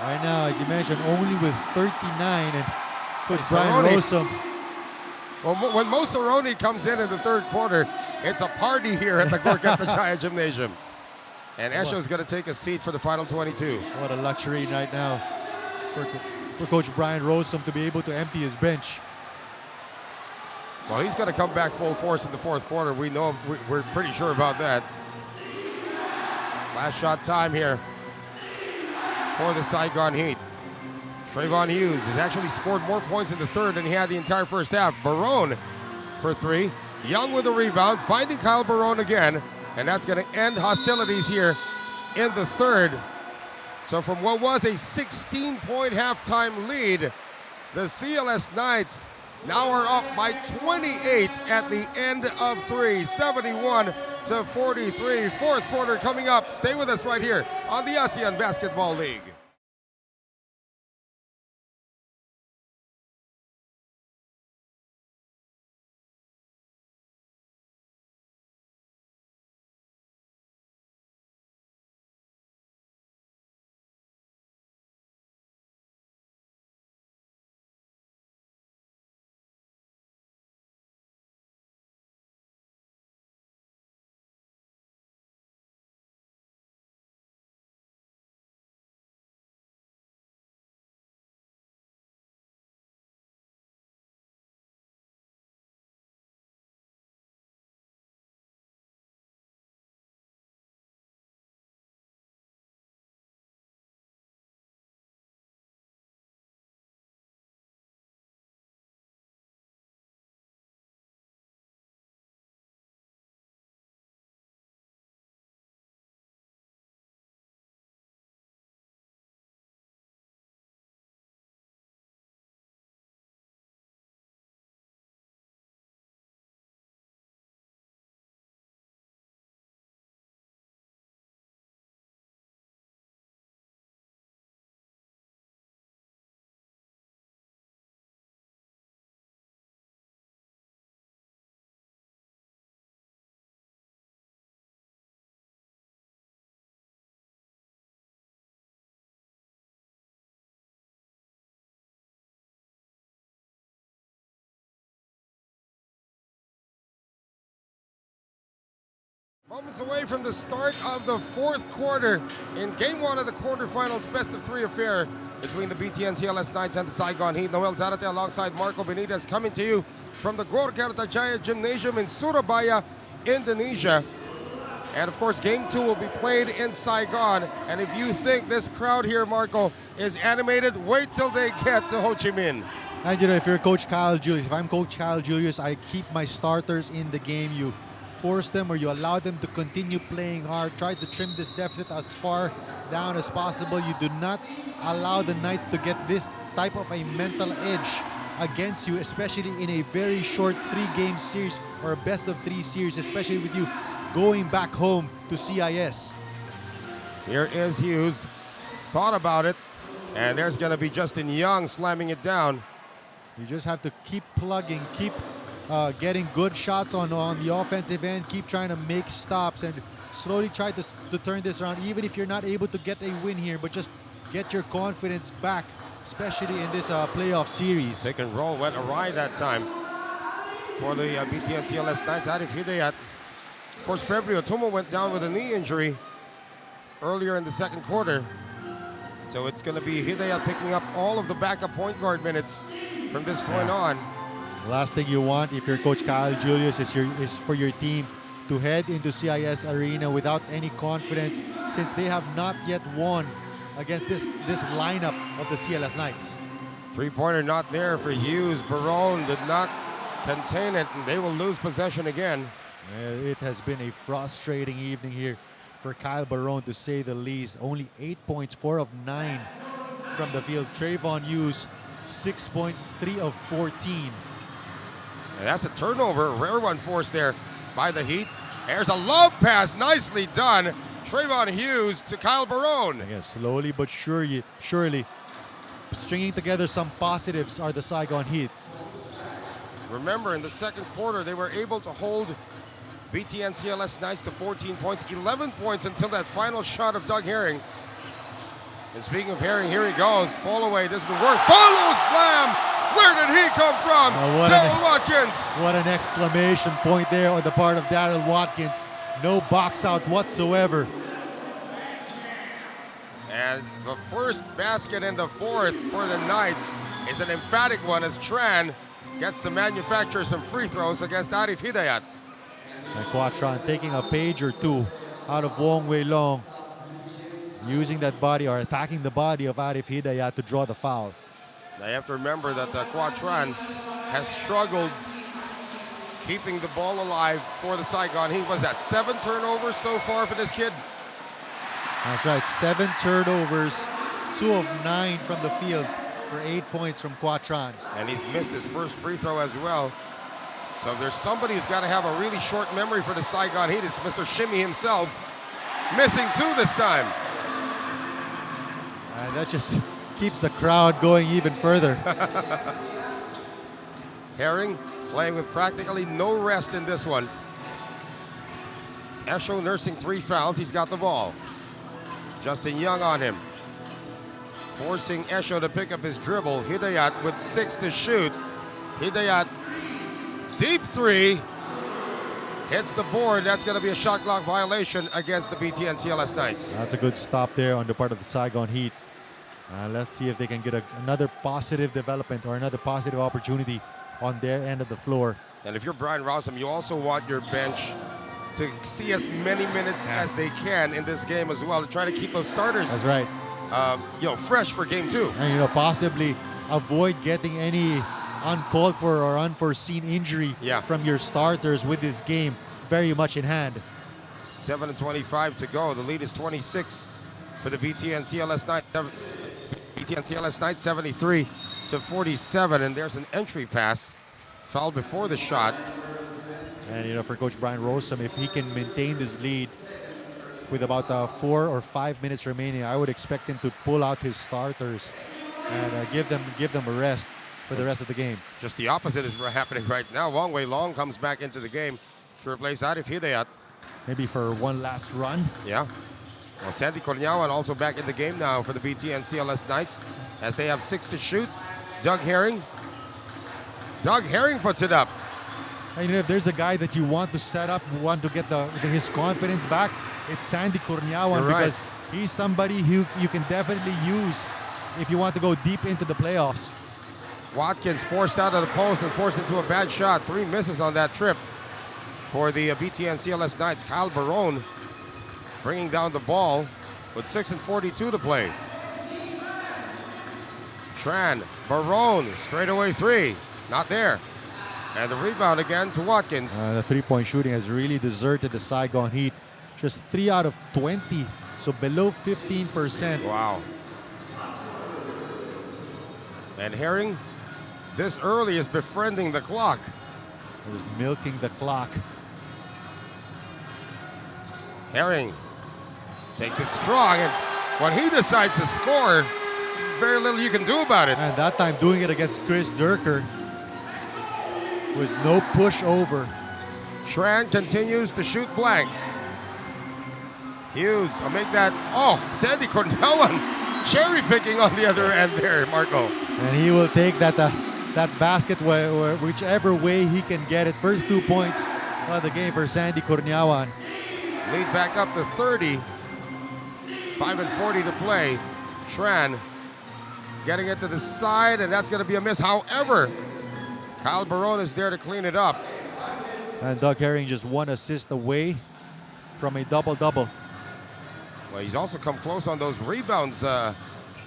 Speaker 2: Right now, as you mentioned, only with 39. And put Brian Rosum.
Speaker 1: Well, when Mo Cerrone comes in the third quarter, it's a party here at the Gorkata Gymnasium. And Esho's going to take a seat for the final 22.
Speaker 2: What a luxury right now for Coach Brian Rosum to be able to empty his bench.
Speaker 1: Well, he's going to come back full force in the fourth quarter. We know, we're pretty sure about that. Last shot time here for the Saigon Heat. Trayvon Hughes has actually scored more points in the third than he had the entire first half. Barone for 3. Young with a rebound, finding Kyle Barone again. And that's going to end hostilities here in the third. So from what was a 16-point halftime lead, the CLS Knights now are up by 28 at the end of 3, 71-43. Fourth quarter coming up. Stay with us right here on the ASEAN Basketball League. Moments away from the start of the fourth quarter in game one of the quarterfinals best of three affair between the BTN CLS Knights and the Saigon Heat. Noel Zarate alongside Marco Benitez coming to you from the Gor Kertajaya Gymnasium in Surabaya, Indonesia. And of course, game two will be played in Saigon. And if you think this crowd here, Marco, is animated, wait till they get to Ho Chi Minh.
Speaker 2: And if you're Coach Kyle Julius, if I'm Coach Kyle Julius, I keep my starters in the game. You force them or you allow them to continue playing hard. Try to trim this deficit as far down as possible. You do not allow the Knights to get this type of a mental edge against you, especially in a very short 3-game series or a best of 3 series, especially with you going back home to CIS.
Speaker 1: Here is Hughes. Thought about it. And there's going to be Justin Young slamming it down.
Speaker 2: You just have to keep plugging, keep getting good shots on the offensive end, keep trying to make stops and slowly try to turn this around, even if you're not able to get a win here, but just get your confidence back, especially in this playoff series.
Speaker 1: Pick and roll went awry that time for the BTN CLS Knights. Arif Hidayat. Of course, February Otomo went down with a knee injury earlier in the second quarter. So it's going to be Hidayat picking up all of the backup point guard minutes from this point on.
Speaker 2: Last thing you want if you're Coach Kyle Julius is for your team to head into CIS Arena without any confidence, since they have not yet won against this lineup of the CLS Knights.
Speaker 1: Three-pointer not there for Hughes. Barone did not contain it, and they will lose possession again.
Speaker 2: It has been a frustrating evening here for Kyle Barone, to say the least. Only 8 points, 4 of 9 from the field. Trayvon Hughes, 6 points, 3 of 14.
Speaker 1: And that's a turnover, a rare one forced there by the Heat. There's a love pass, nicely done. Trayvon Hughes to Kyle Barone.
Speaker 2: Again, slowly but surely stringing together some positives are the Saigon Heat.
Speaker 1: Remember, in the second quarter, they were able to hold BTN CLS Knights to 14 points, 11 points until that final shot of Doug Herring. And speaking of Herring, here he goes. Fall away, doesn't work. Follow slam! Where did he come from? Daryl Watkins.
Speaker 2: What an exclamation point there on the part of Daryl Watkins. No box out whatsoever.
Speaker 1: And the first basket in the fourth for the Knights is an emphatic one as Tran gets to manufacture some free throws against Arif Hidayat.
Speaker 2: And Quatron taking a page or two out of Wong Wei Long, using that body or attacking the body of Arif Hidayat to draw the foul.
Speaker 1: Now you have to remember that Quatron has struggled keeping the ball alive for the Saigon Heat. Was that 7 turnovers so far for this kid?
Speaker 2: That's right, 7 turnovers, 2 of 9 from the field for 8 points from Quatron.
Speaker 1: And he's missed his first free throw as well. So if there's somebody who's got to have a really short memory for the Saigon Heat, it's Mr. Shimmy himself. Missing 2 this time.
Speaker 2: And that just keeps the crowd going even further.
Speaker 1: Herring playing with practically no rest in this one. Esho nursing 3 fouls, he's got the ball. Justin Young on him. Forcing Esho to pick up his dribble. Hidayat with 6 to shoot. Hidayat, deep 3. Hits the board. That's going to be a shot clock violation against the BTN CLS Knights.
Speaker 2: That's a good stop there on the part of the Saigon Heat. Let's see if they can get another positive development or another positive opportunity on their end of the floor.
Speaker 1: And if you're Brian Rossum, you also want your bench to see as many minutes as they can in this game as well, to try to keep those starters.
Speaker 2: That's right.
Speaker 1: Fresh for game 2.
Speaker 2: And possibly avoid getting any uncalled for or unforeseen injury from your starters with this game very much in hand.
Speaker 1: 7:25 to go. The lead is 26 for the BTN CLS Knights. BTN CLS Knights 73 to 47, and there's an entry pass, fouled before the shot.
Speaker 2: And for Coach Brian Rossum, if he can maintain this lead with about 4 or 5 minutes remaining, I would expect him to pull out his starters and give them a rest for the rest of the game.
Speaker 1: Just the opposite is happening right now. Wong Wei Long comes back into the game to replace Arif Hidayat.
Speaker 2: Maybe for one last run.
Speaker 1: Yeah. Well, Sandy Cornyawan also back in the game now for the BTN CLS Knights as they have 6 to shoot. Doug Herring puts it up.
Speaker 2: And if there's a guy that you want to set up, want to get his confidence back, it's Sandy Corneawan, because he's somebody who you can definitely use if you want to go deep into the playoffs.
Speaker 1: Watkins forced out of the post and forced into a bad shot. 3 misses on that trip for the BTN CLS Knights. Kyle Barone bringing down the ball with 6:42 to play. Tran, Barone, straightaway 3, not there. And the rebound again to Watkins.
Speaker 2: The three-point shooting has really deserted the Saigon Heat. Just 3 out of 20, so below 15%.
Speaker 1: Wow. And Herring, this early, is befriending the clock.
Speaker 2: He was milking the clock.
Speaker 1: Herring takes it strong, and when he decides to score, there's very little you can do about it.
Speaker 2: And that time doing it against Chris Durker was no pushover.
Speaker 1: Tran continues to shoot blanks. Hughes will make that. Oh, Sandy Corneawan cherry picking on the other end there, Marco.
Speaker 2: And he will take that basket whichever way he can get it. First 2 points of the game for Sandy Corneawan.
Speaker 1: Lead back up to 30. 5:40 to play. Tran getting it to the side, and that's going to be a miss. However, Kyle Barone is there to clean it up.
Speaker 2: And Doug Herring just 1 assist away from a double-double.
Speaker 1: Well, he's also come close on those rebounds,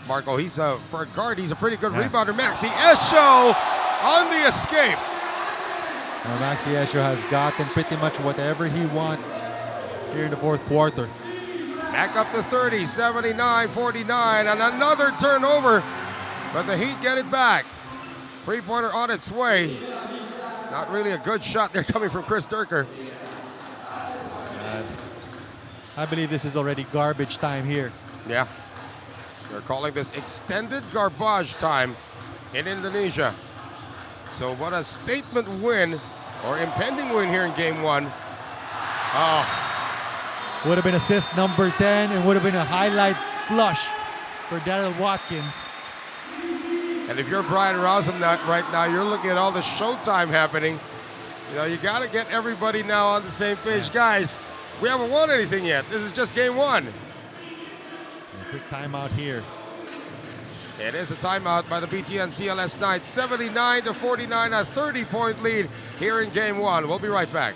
Speaker 1: Marco. He's for a guard, he's a pretty good rebounder. Maxi Esho on the escape.
Speaker 2: Now, Maxi Esho has gotten pretty much whatever he wants here in the fourth quarter.
Speaker 1: Back up to 30, 79-49, and another turnover, but the Heat get it back. Three-pointer on its way. Not really a good shot there coming from Chris Durker.
Speaker 2: I believe this is already garbage time here.
Speaker 1: Yeah. They're calling this extended garbage time in Indonesia. So what a statement win, or impending win here in game 1. Oh.
Speaker 2: Would have been assist number 10, and would have been a highlight flush for Daryl Watkins.
Speaker 1: And if you're Brian Rosenut right now, you're looking at all the showtime happening. You know, you got to get everybody now on the same page. Guys, we haven't won anything yet. This is just game 1.
Speaker 2: A quick timeout here.
Speaker 1: It is a timeout by the BTN CLS Knights. 79-49, a 30-point lead here in game 1. We'll be right back.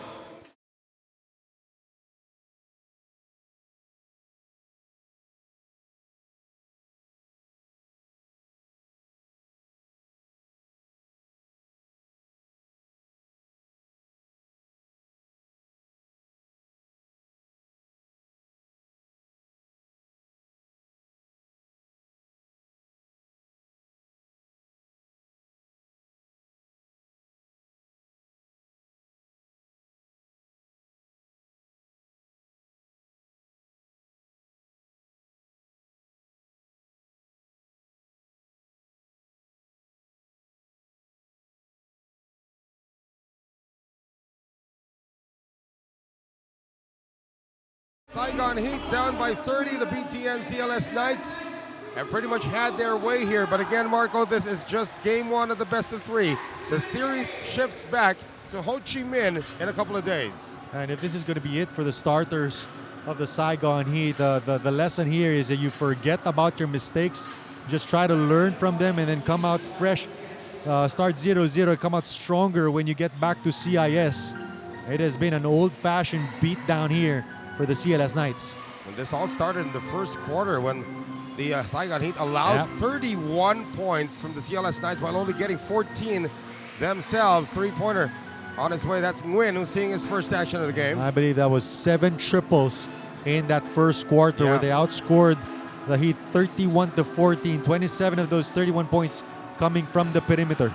Speaker 1: Saigon Heat down by 30. The BTN CLS Knights have pretty much had their way here. But again, Marco, this is just game 1 of the best of 3. The series shifts back to Ho Chi Minh in a couple of days.
Speaker 2: And if this is going to be it for the starters of the Saigon Heat, the lesson here is that you forget about your mistakes. Just try to learn from them and then come out fresh. Start 0-0, come out stronger when you get back to CIS. It has been an old-fashioned beatdown here for the CLS Knights.
Speaker 1: And this all started in the first quarter when the Saigon Heat allowed 31 points from the CLS Knights while only getting 14 themselves. Three-pointer on his way. That's Nguyen, who's seeing his first action of the game.
Speaker 2: I believe that was 7 triples in that first quarter where they outscored the Heat 31-14. 27 of those 31 points coming from the perimeter.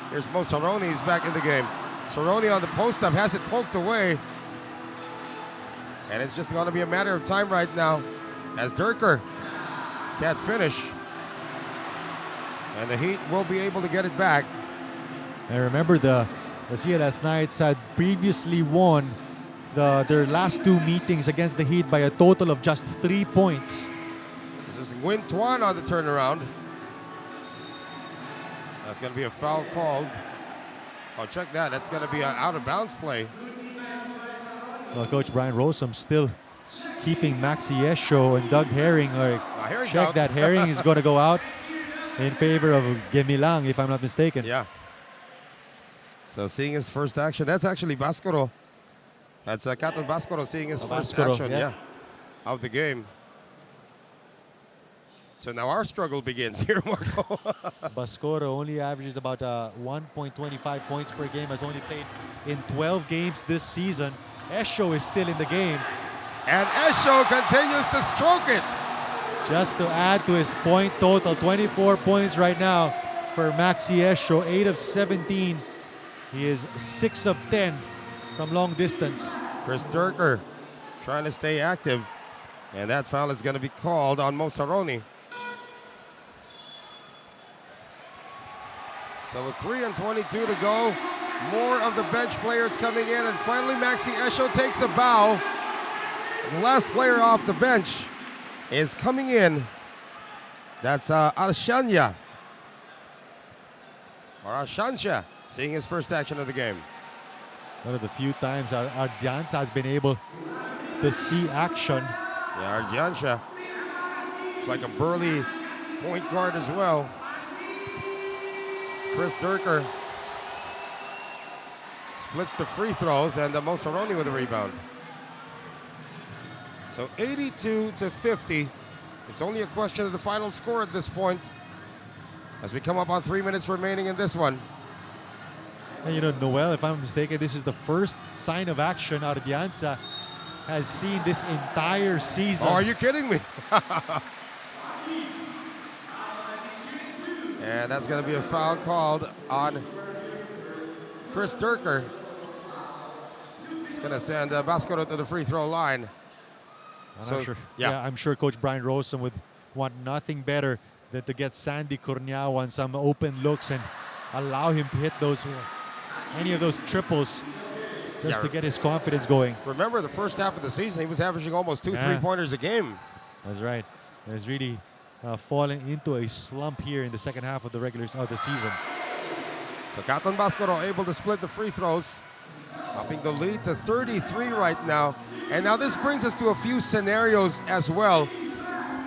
Speaker 1: Here's Mo Saroni, he's back in the game. Saroni on the post-up, has it poked away. And it's just going to be a matter of time right now as Durker can't finish. And the Heat will be able to get it back.
Speaker 2: And remember, the CLS Knights had previously won their last 2 meetings against the Heat by a total of just 3 points.
Speaker 1: This is Nguyen Tuan on the turnaround. That's going to be a foul called Oh, check that. That's going to be an out-of-bounds play.
Speaker 2: Well, Coach Brian Rosum still keeping Maxi Esho and Doug Herring.
Speaker 1: Herring's
Speaker 2: Check
Speaker 1: out.
Speaker 2: that. Herring is going to go out in favor of Gemilang, if I'm not mistaken.
Speaker 1: Yeah. So seeing his first action, that's actually Bascoro. That's Captain Bascoro seeing his first
Speaker 2: Bascoro,
Speaker 1: action,
Speaker 2: yeah,
Speaker 1: of the game. So now our struggle begins here, Marco.
Speaker 2: Bascoro only averages about 1.25 points per game, has only played in 12 games this season. Esho is still in the game.
Speaker 1: And Esho continues to stroke it.
Speaker 2: Just to add to his point total, 24 points right now for Maxi Esho, 8 of 17. He is 6 of 10 from long distance.
Speaker 1: Chris Durker trying to stay active. And that foul is going to be called on Mosaroni. So with 3:22 to go, more of the bench players coming in, and finally Maxi Esho takes a bow. The last player off the bench is coming in. That's Arshanya. Or Arshansha, seeing his first action of the game.
Speaker 2: One of the few times our Dianza has been able to see action.
Speaker 1: Yeah, Arjansha. It's like a burly point guard as well. Chris Durker splits the free throws, and Mosaroni with a rebound. So 82-50. It's only a question of the final score at this point, as we come up on 3 minutes remaining in this one.
Speaker 2: And you know, Noel, if I'm not mistaken, this is the first sign of action Ardianza has seen this entire season.
Speaker 1: Oh, are you kidding me? And that's going to be a foul called on Chris Durker. It's going to send Bascoro to the free throw line.
Speaker 2: I'm sure Coach Brian Rosum would want nothing better than to get Sandy Corneau on some open looks and allow him to hit those any of those triples just to get his confidence going.
Speaker 1: Remember the first half of the season, he was averaging almost 2 3-pointers a game.
Speaker 2: That's right. He's really fallen into a slump here in the second half of the season.
Speaker 1: So Captain Bascoro able to split the free throws, upping the lead to 33 right now. And now this brings us to a few scenarios as well.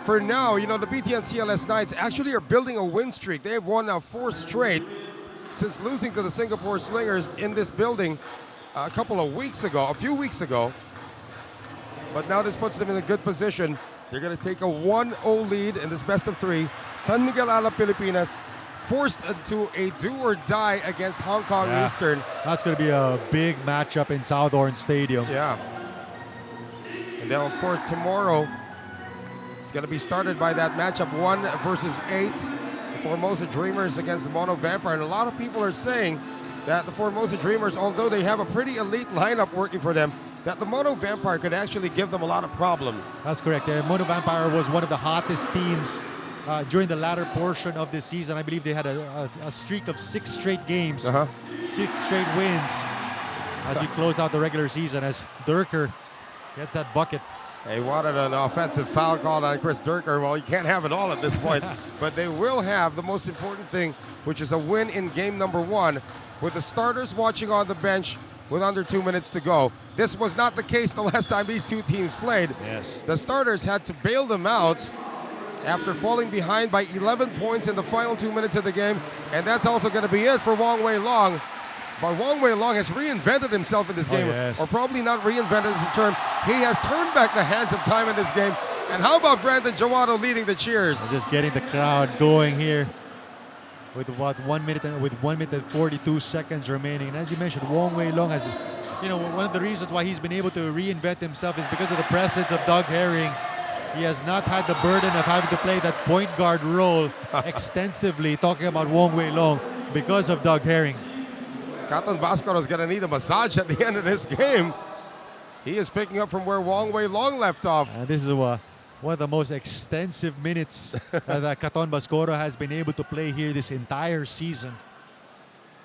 Speaker 1: For now, you know, the BTN CLS Knights actually are building a win streak. They have won now 4 straight since losing to the Singapore Slingers in this building a few weeks ago. But now this puts them in a good position. They're going to take a 1-0 lead in this best of 3. San Miguel Alab Pilipinas forced into a do-or-die against Hong Kong Eastern.
Speaker 2: That's going to be a big matchup in South Orange Stadium.
Speaker 1: Yeah. And then, of course, tomorrow, it's going to be started by that matchup 1 versus 8. The Formosa Dreamers against the Mono Vampire. And a lot of people are saying that the Formosa Dreamers, although they have a pretty elite lineup working for them, that the Mono Vampire could actually give them a lot of problems.
Speaker 2: That's correct. Mono Vampire was one of the hottest teams during the latter portion of this season. I believe they had a streak of 6 straight games, 6 straight wins as we closed out the regular season, as Durker gets that bucket.
Speaker 1: They wanted an offensive foul called on Chris Durker. Well, you can't have it all at this point, but they will have the most important thing, which is a win in game number 1, with the starters watching on the bench with under 2 minutes to go. This was not the case the last time these two teams played.
Speaker 2: Yes.
Speaker 1: The starters had to bail them out after falling behind by 11 points in the final 2 minutes of the game, and that's also going to be it for Wong Wei Long. But Wong Wei Long has reinvented himself in this game, or probably not reinvented is the term. He has turned back the hands of time in this game. And how about Brandon Jawado leading the cheers?
Speaker 2: Just getting the crowd going here with about 1 minute and 42 seconds remaining. And as you mentioned, Wong Wei Long has, you know, one of the reasons why he's been able to reinvent himself is because of the presence of Doug Herring. He has not had the burden of having to play that point guard role extensively, talking about Wong Wei Long, because of Doug Herring.
Speaker 1: Captain Bascoro is going to need a massage at the end of this game. He is picking up from where Wong Wei Long left off.
Speaker 2: And this is one of the most extensive minutes that Caton Bascoro has been able to play here this entire season.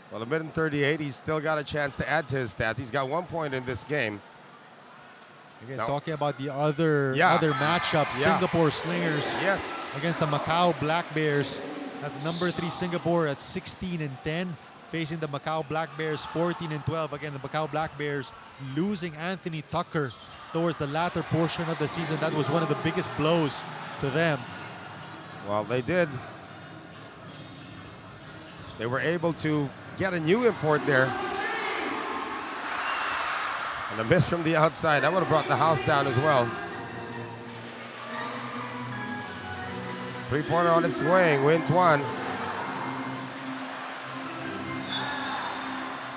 Speaker 1: Well, a minute and 38, he's still got a chance to add to his stats. He's got 1 point in this game.
Speaker 2: Again, talking about the other matchups, Singapore Slingers against the Macau Black Bears. That's number 3 Singapore at 16-10. facing the Macau Black Bears 14-12. Again, the Macau Black Bears losing Anthony Tucker towards the latter portion of the season. That was one of the biggest blows to them.
Speaker 1: Well, they did. They were able to get a new import there. And a miss from the outside. That would have brought the house down as well. Three-pointer on its way, Nguyen Tuan.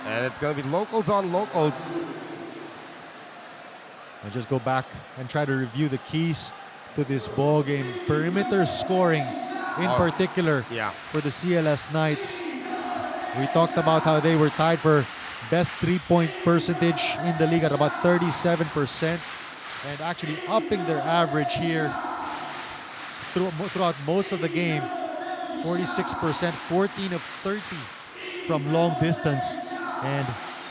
Speaker 1: And it's going to be locals on locals.
Speaker 2: I'll just go back and try to review the keys to this ball game. Perimeter scoring in particular for the CLS Knights. We talked about how they were tied for best three-point percentage in the league at about 37%, and actually upping their average here throughout most of the game. 46%, 14 of 30 from long distance, and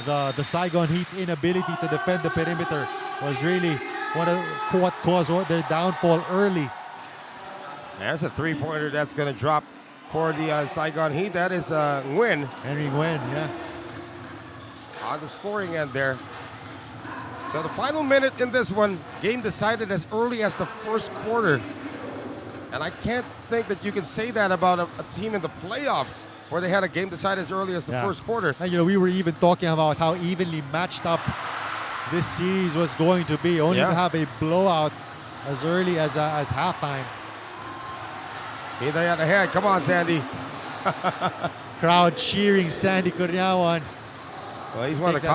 Speaker 2: the Saigon Heat's inability to defend the perimeter was really what caused their downfall early.
Speaker 1: There's a three-pointer that's going to drop for the Saigon Heat. That is Nguyen.
Speaker 2: Henry Nguyen, yeah.
Speaker 1: On the scoring end there. So the final minute in this one, game decided as early as the first quarter. And I can't think that you can say that about a team in the playoffs where they had a game decided as early as the first quarter.
Speaker 2: And, we were even talking about how evenly matched up this series was going to be, only to have a blowout as early as halftime.
Speaker 1: Hintay at the head. Come on, Sandy.
Speaker 2: Crowd cheering Sandy Corneawan.
Speaker 1: Well, he's one of the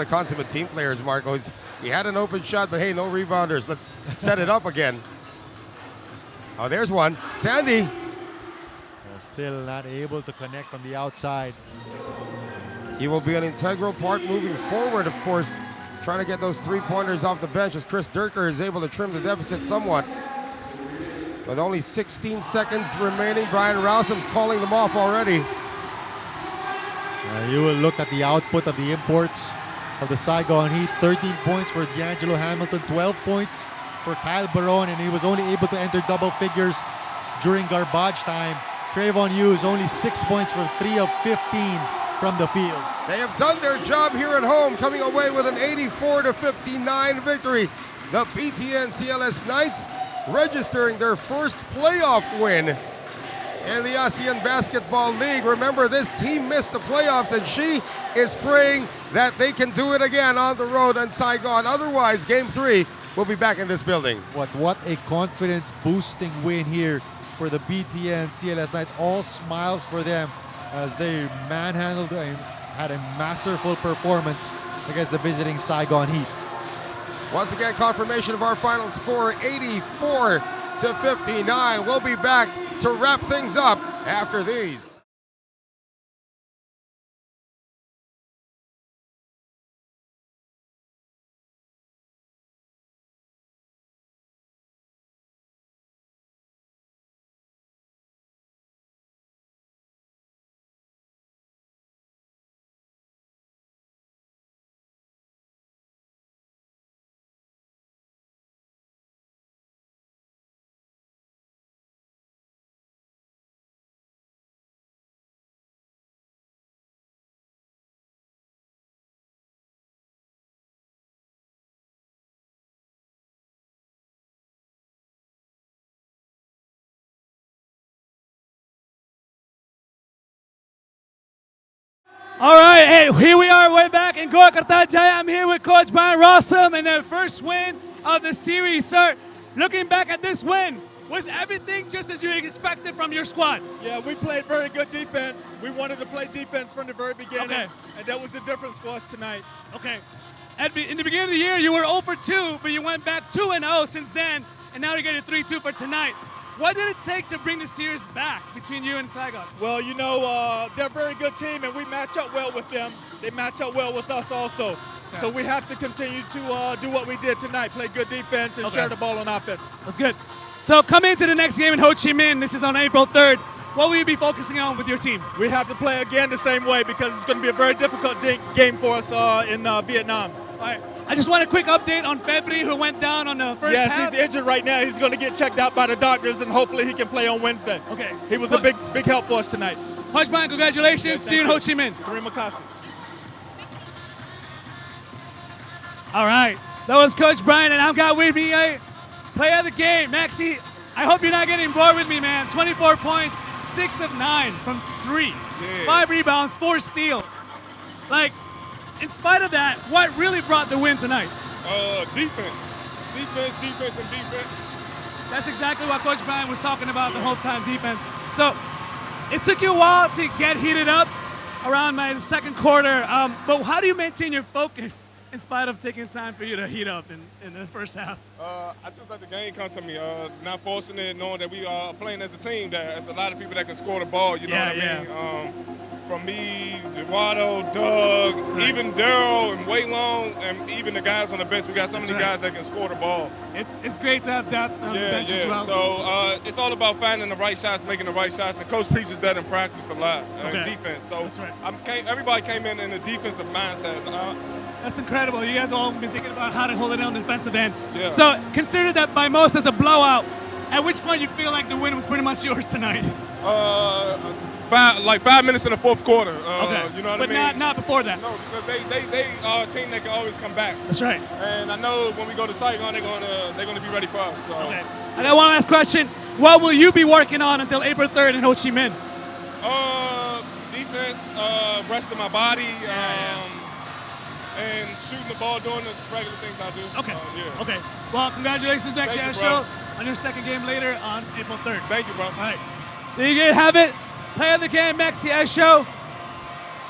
Speaker 1: consummate team players, Marco. He had an open shot, but hey, no rebounders. Let's set it up again. Oh, there's one. Sandy.
Speaker 2: Still not able to connect from the outside.
Speaker 1: He will be an integral part moving forward, of course, trying to get those three-pointers off the bench as Chris Durker is able to trim the deficit somewhat. With only 16 seconds remaining, Brian Rousum's calling them off already.
Speaker 2: You will look at the output of the imports of the Saigon Heat. 13 points for D'Angelo Hamilton, 12 points for Kyle Barone, and he was only able to enter double figures during garbage time. Trayvon Hughes only 6 points for 3 of 15 from the field.
Speaker 1: They have done their job here at home, coming away with an 84-59 victory. The BTN CLS Knights registering their first playoff win in the ASEAN Basketball League. Remember, this team missed the playoffs, and she is praying that they can do it again on the road in Saigon. Otherwise, Game 3 will be back in this building.
Speaker 2: What a confidence-boosting win here for the BTN CLS Knights. All smiles for them as they manhandled and had a masterful performance against the visiting Saigon Heat.
Speaker 1: Once again, confirmation of our final score, 84-59. We'll be back to wrap things up after these.
Speaker 5: All right, hey, here we are way back in Gor Kartajaya. I'm here with Coach Brian Rossum and their first win of the series. Sir, looking back at this win, was everything just as you expected from your squad?
Speaker 6: Yeah, we played very good defense. We wanted to play defense from the very beginning, and that was the difference for us tonight.
Speaker 5: Okay. In the beginning of the year, you were 0 for 2, but you went back 2-0 since then, and now you're getting 3-2 for tonight. What did it take to bring the series back between you and Saigon?
Speaker 6: Well, you know, they're a very good team, and we match up well with them. They match up well with us also. Okay. So we have to continue to do what we did tonight, play good defense and share the ball on offense.
Speaker 5: That's good. So coming into the next game in Ho Chi Minh, this is on April 3rd, what will you be focusing on with your team?
Speaker 6: We have to play again the same way because it's going to be a very difficult game for us in Vietnam.
Speaker 5: All right. I just want a quick update on February, who went down on the first half.
Speaker 6: Yes, he's injured right now. He's going to get checked out by the doctors, and hopefully he can play on Wednesday.
Speaker 5: Okay.
Speaker 6: He was a big help for us tonight.
Speaker 5: Coach Brian, congratulations. See you in Ho Chi Minh.
Speaker 6: Terima kasih.
Speaker 5: All right, that was Coach Brian, and I've got with me a player of the game, Maxi. I hope you're not getting bored with me, man. 24 points, 6 of 9 from 3, 5 rebounds, 4 steals. Like, in spite of that, what really brought the win tonight?
Speaker 7: Defense. Defense, and defense.
Speaker 5: That's exactly what Coach Brian was talking about the whole time, defense. So, it took you a while to get heated up around my second quarter, but how do you maintain your focus in spite of taking time for you to heat up in the first half?
Speaker 7: I just let the game come to me, not forcing it, knowing that we are playing as a team. There's a lot of people that can score the ball, you know what I mean? From me, Eduardo, Doug, even Daryl and Way Long, and even the guys on the bench. We got so many guys that can score the ball.
Speaker 5: It's great to have depth on the bench as well.
Speaker 7: So it's all about finding the right shots, making the right shots, and Coach preaches that in practice a lot, defense. So everybody came in a defensive mindset.
Speaker 5: That's incredible. You guys all been thinking about how to hold it on the defensive end. Yeah. So consider that by most as a blowout. At which point you feel like the win was pretty much yours tonight?
Speaker 7: 5 minutes in the fourth quarter. You know what I mean?
Speaker 5: But not before that.
Speaker 7: No, because they are a team that can always come back.
Speaker 5: That's right.
Speaker 7: And I know when we go to Saigon, they're gonna be ready for us. So.
Speaker 5: Okay. I got one last question. What will you be working on until April 3rd in Ho Chi Minh?
Speaker 7: Defense, rest of my body, and shooting the ball, doing the regular things I do.
Speaker 5: Okay. Okay. Well, congratulations, Maxi Esho, on your second game later on April 3rd.
Speaker 7: Thank you, bro.
Speaker 5: All right. There you have it. Play of the game, Maxi Esho.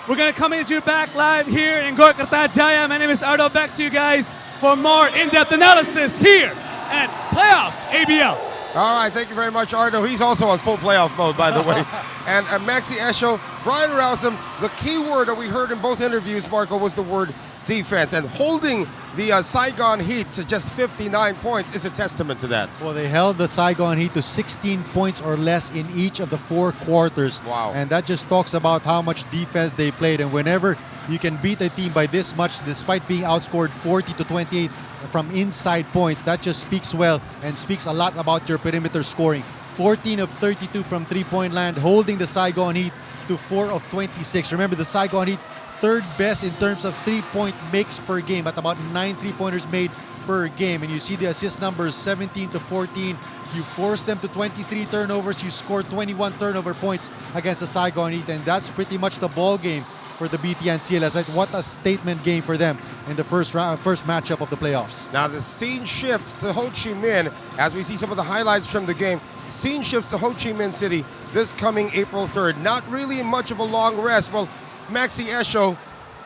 Speaker 5: We're going to come into you back live here in Gorkarta Jaya. My name is Ardo. Back to you guys for more in-depth analysis here at Playoffs ABL.
Speaker 1: All right, thank you very much, Ardo. He's also on full playoff mode, by the way. And Maxi Esho, Brian Rousem, the key word that we heard in both interviews, Marco, was the word defense. And holding the Saigon Heat to just 59 points is a testament to that.
Speaker 2: Well, they held the Saigon Heat to 16 points or less in each of the 4 quarters.
Speaker 1: Wow.
Speaker 2: And that just talks about how much defense they played. And whenever you can beat a team by this much, despite being outscored 40-28 from inside points, that just speaks well and speaks a lot about your perimeter scoring. 14 of 32 from three-point land, holding the Saigon Heat to 4 of 26. Remember, the Saigon Heat third best in terms of three-point makes per game, at about 9 three-pointers made per game. And you see the assist numbers, 17-14. You force them to 23 turnovers. You score 21 turnover points against the Saigon Heat, and that's pretty much the ball game for the BTN CLS. What a statement game for them in the first matchup of the playoffs.
Speaker 1: Now the scene shifts to Ho Chi Minh as we see some of the highlights from the game. Scene shifts to Ho Chi Minh City this coming April 3rd. Not really much of a long rest. Well, Maxi Esho,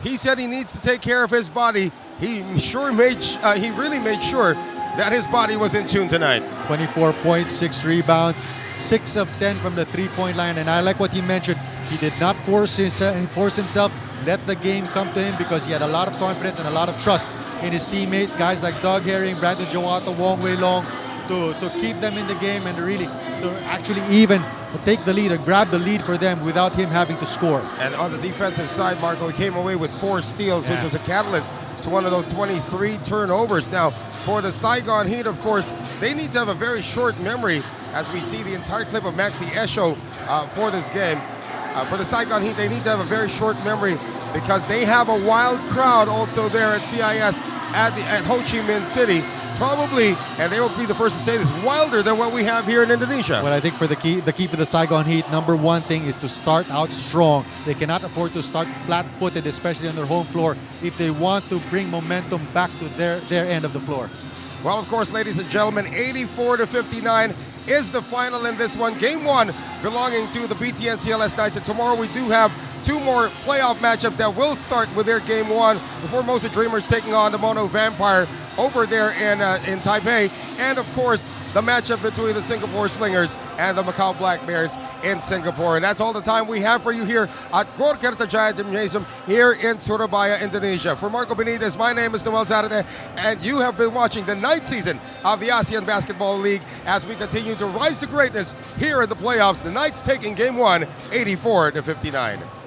Speaker 1: he said he needs to take care of his body. He really made sure that his body was in tune tonight.
Speaker 2: 24 points, 6 rebounds, 6 of 10 from the three-point line. And I like what he mentioned. He did not force himself, let the game come to him, because he had a lot of confidence and a lot of trust in his teammates, guys like Doug Herring, Brandon Jowato, Wong Wei Long, to keep them in the game and really to actually even take the lead or grab the lead for them without him having to score.
Speaker 1: And on the defensive side, Marco, he came away with 4 steals, which was a catalyst to one of those 23 turnovers. Now, for the Saigon Heat, of course, they need to have a very short memory, as we see the entire clip of Maxi Esho for this game. For the Saigon Heat, they need to have a very short memory because they have a wild crowd also there at CIS at Ho Chi Minh City. Probably, and they will be the first to say this, wilder than what we have here in Indonesia.
Speaker 2: Well, I think for the key for the Saigon Heat, number one thing is to start out strong. They cannot afford to start flat-footed, especially on their home floor, if they want to bring momentum back to their end of the floor.
Speaker 1: Well, of course, ladies and gentlemen, 84-59 is the final in this one. Game 1 belonging to the BTN CLS Knights. And tomorrow we do have 2 more playoff matchups that will start with their Game 1. The Formosa Dreamers taking on the Mono Vampire over there in Taipei. And, of course, the matchup between the Singapore Slingers and the Macau Black Bears in Singapore. And that's all the time we have for you here at Gorkarta Jaya Gymnasium here in Surabaya, Indonesia. For Marco Benitez, my name is Noel Zarate, and you have been watching the 9th season of the ASEAN Basketball League as we continue to rise to greatness here in the playoffs. The Knights taking Game 1, 84-59.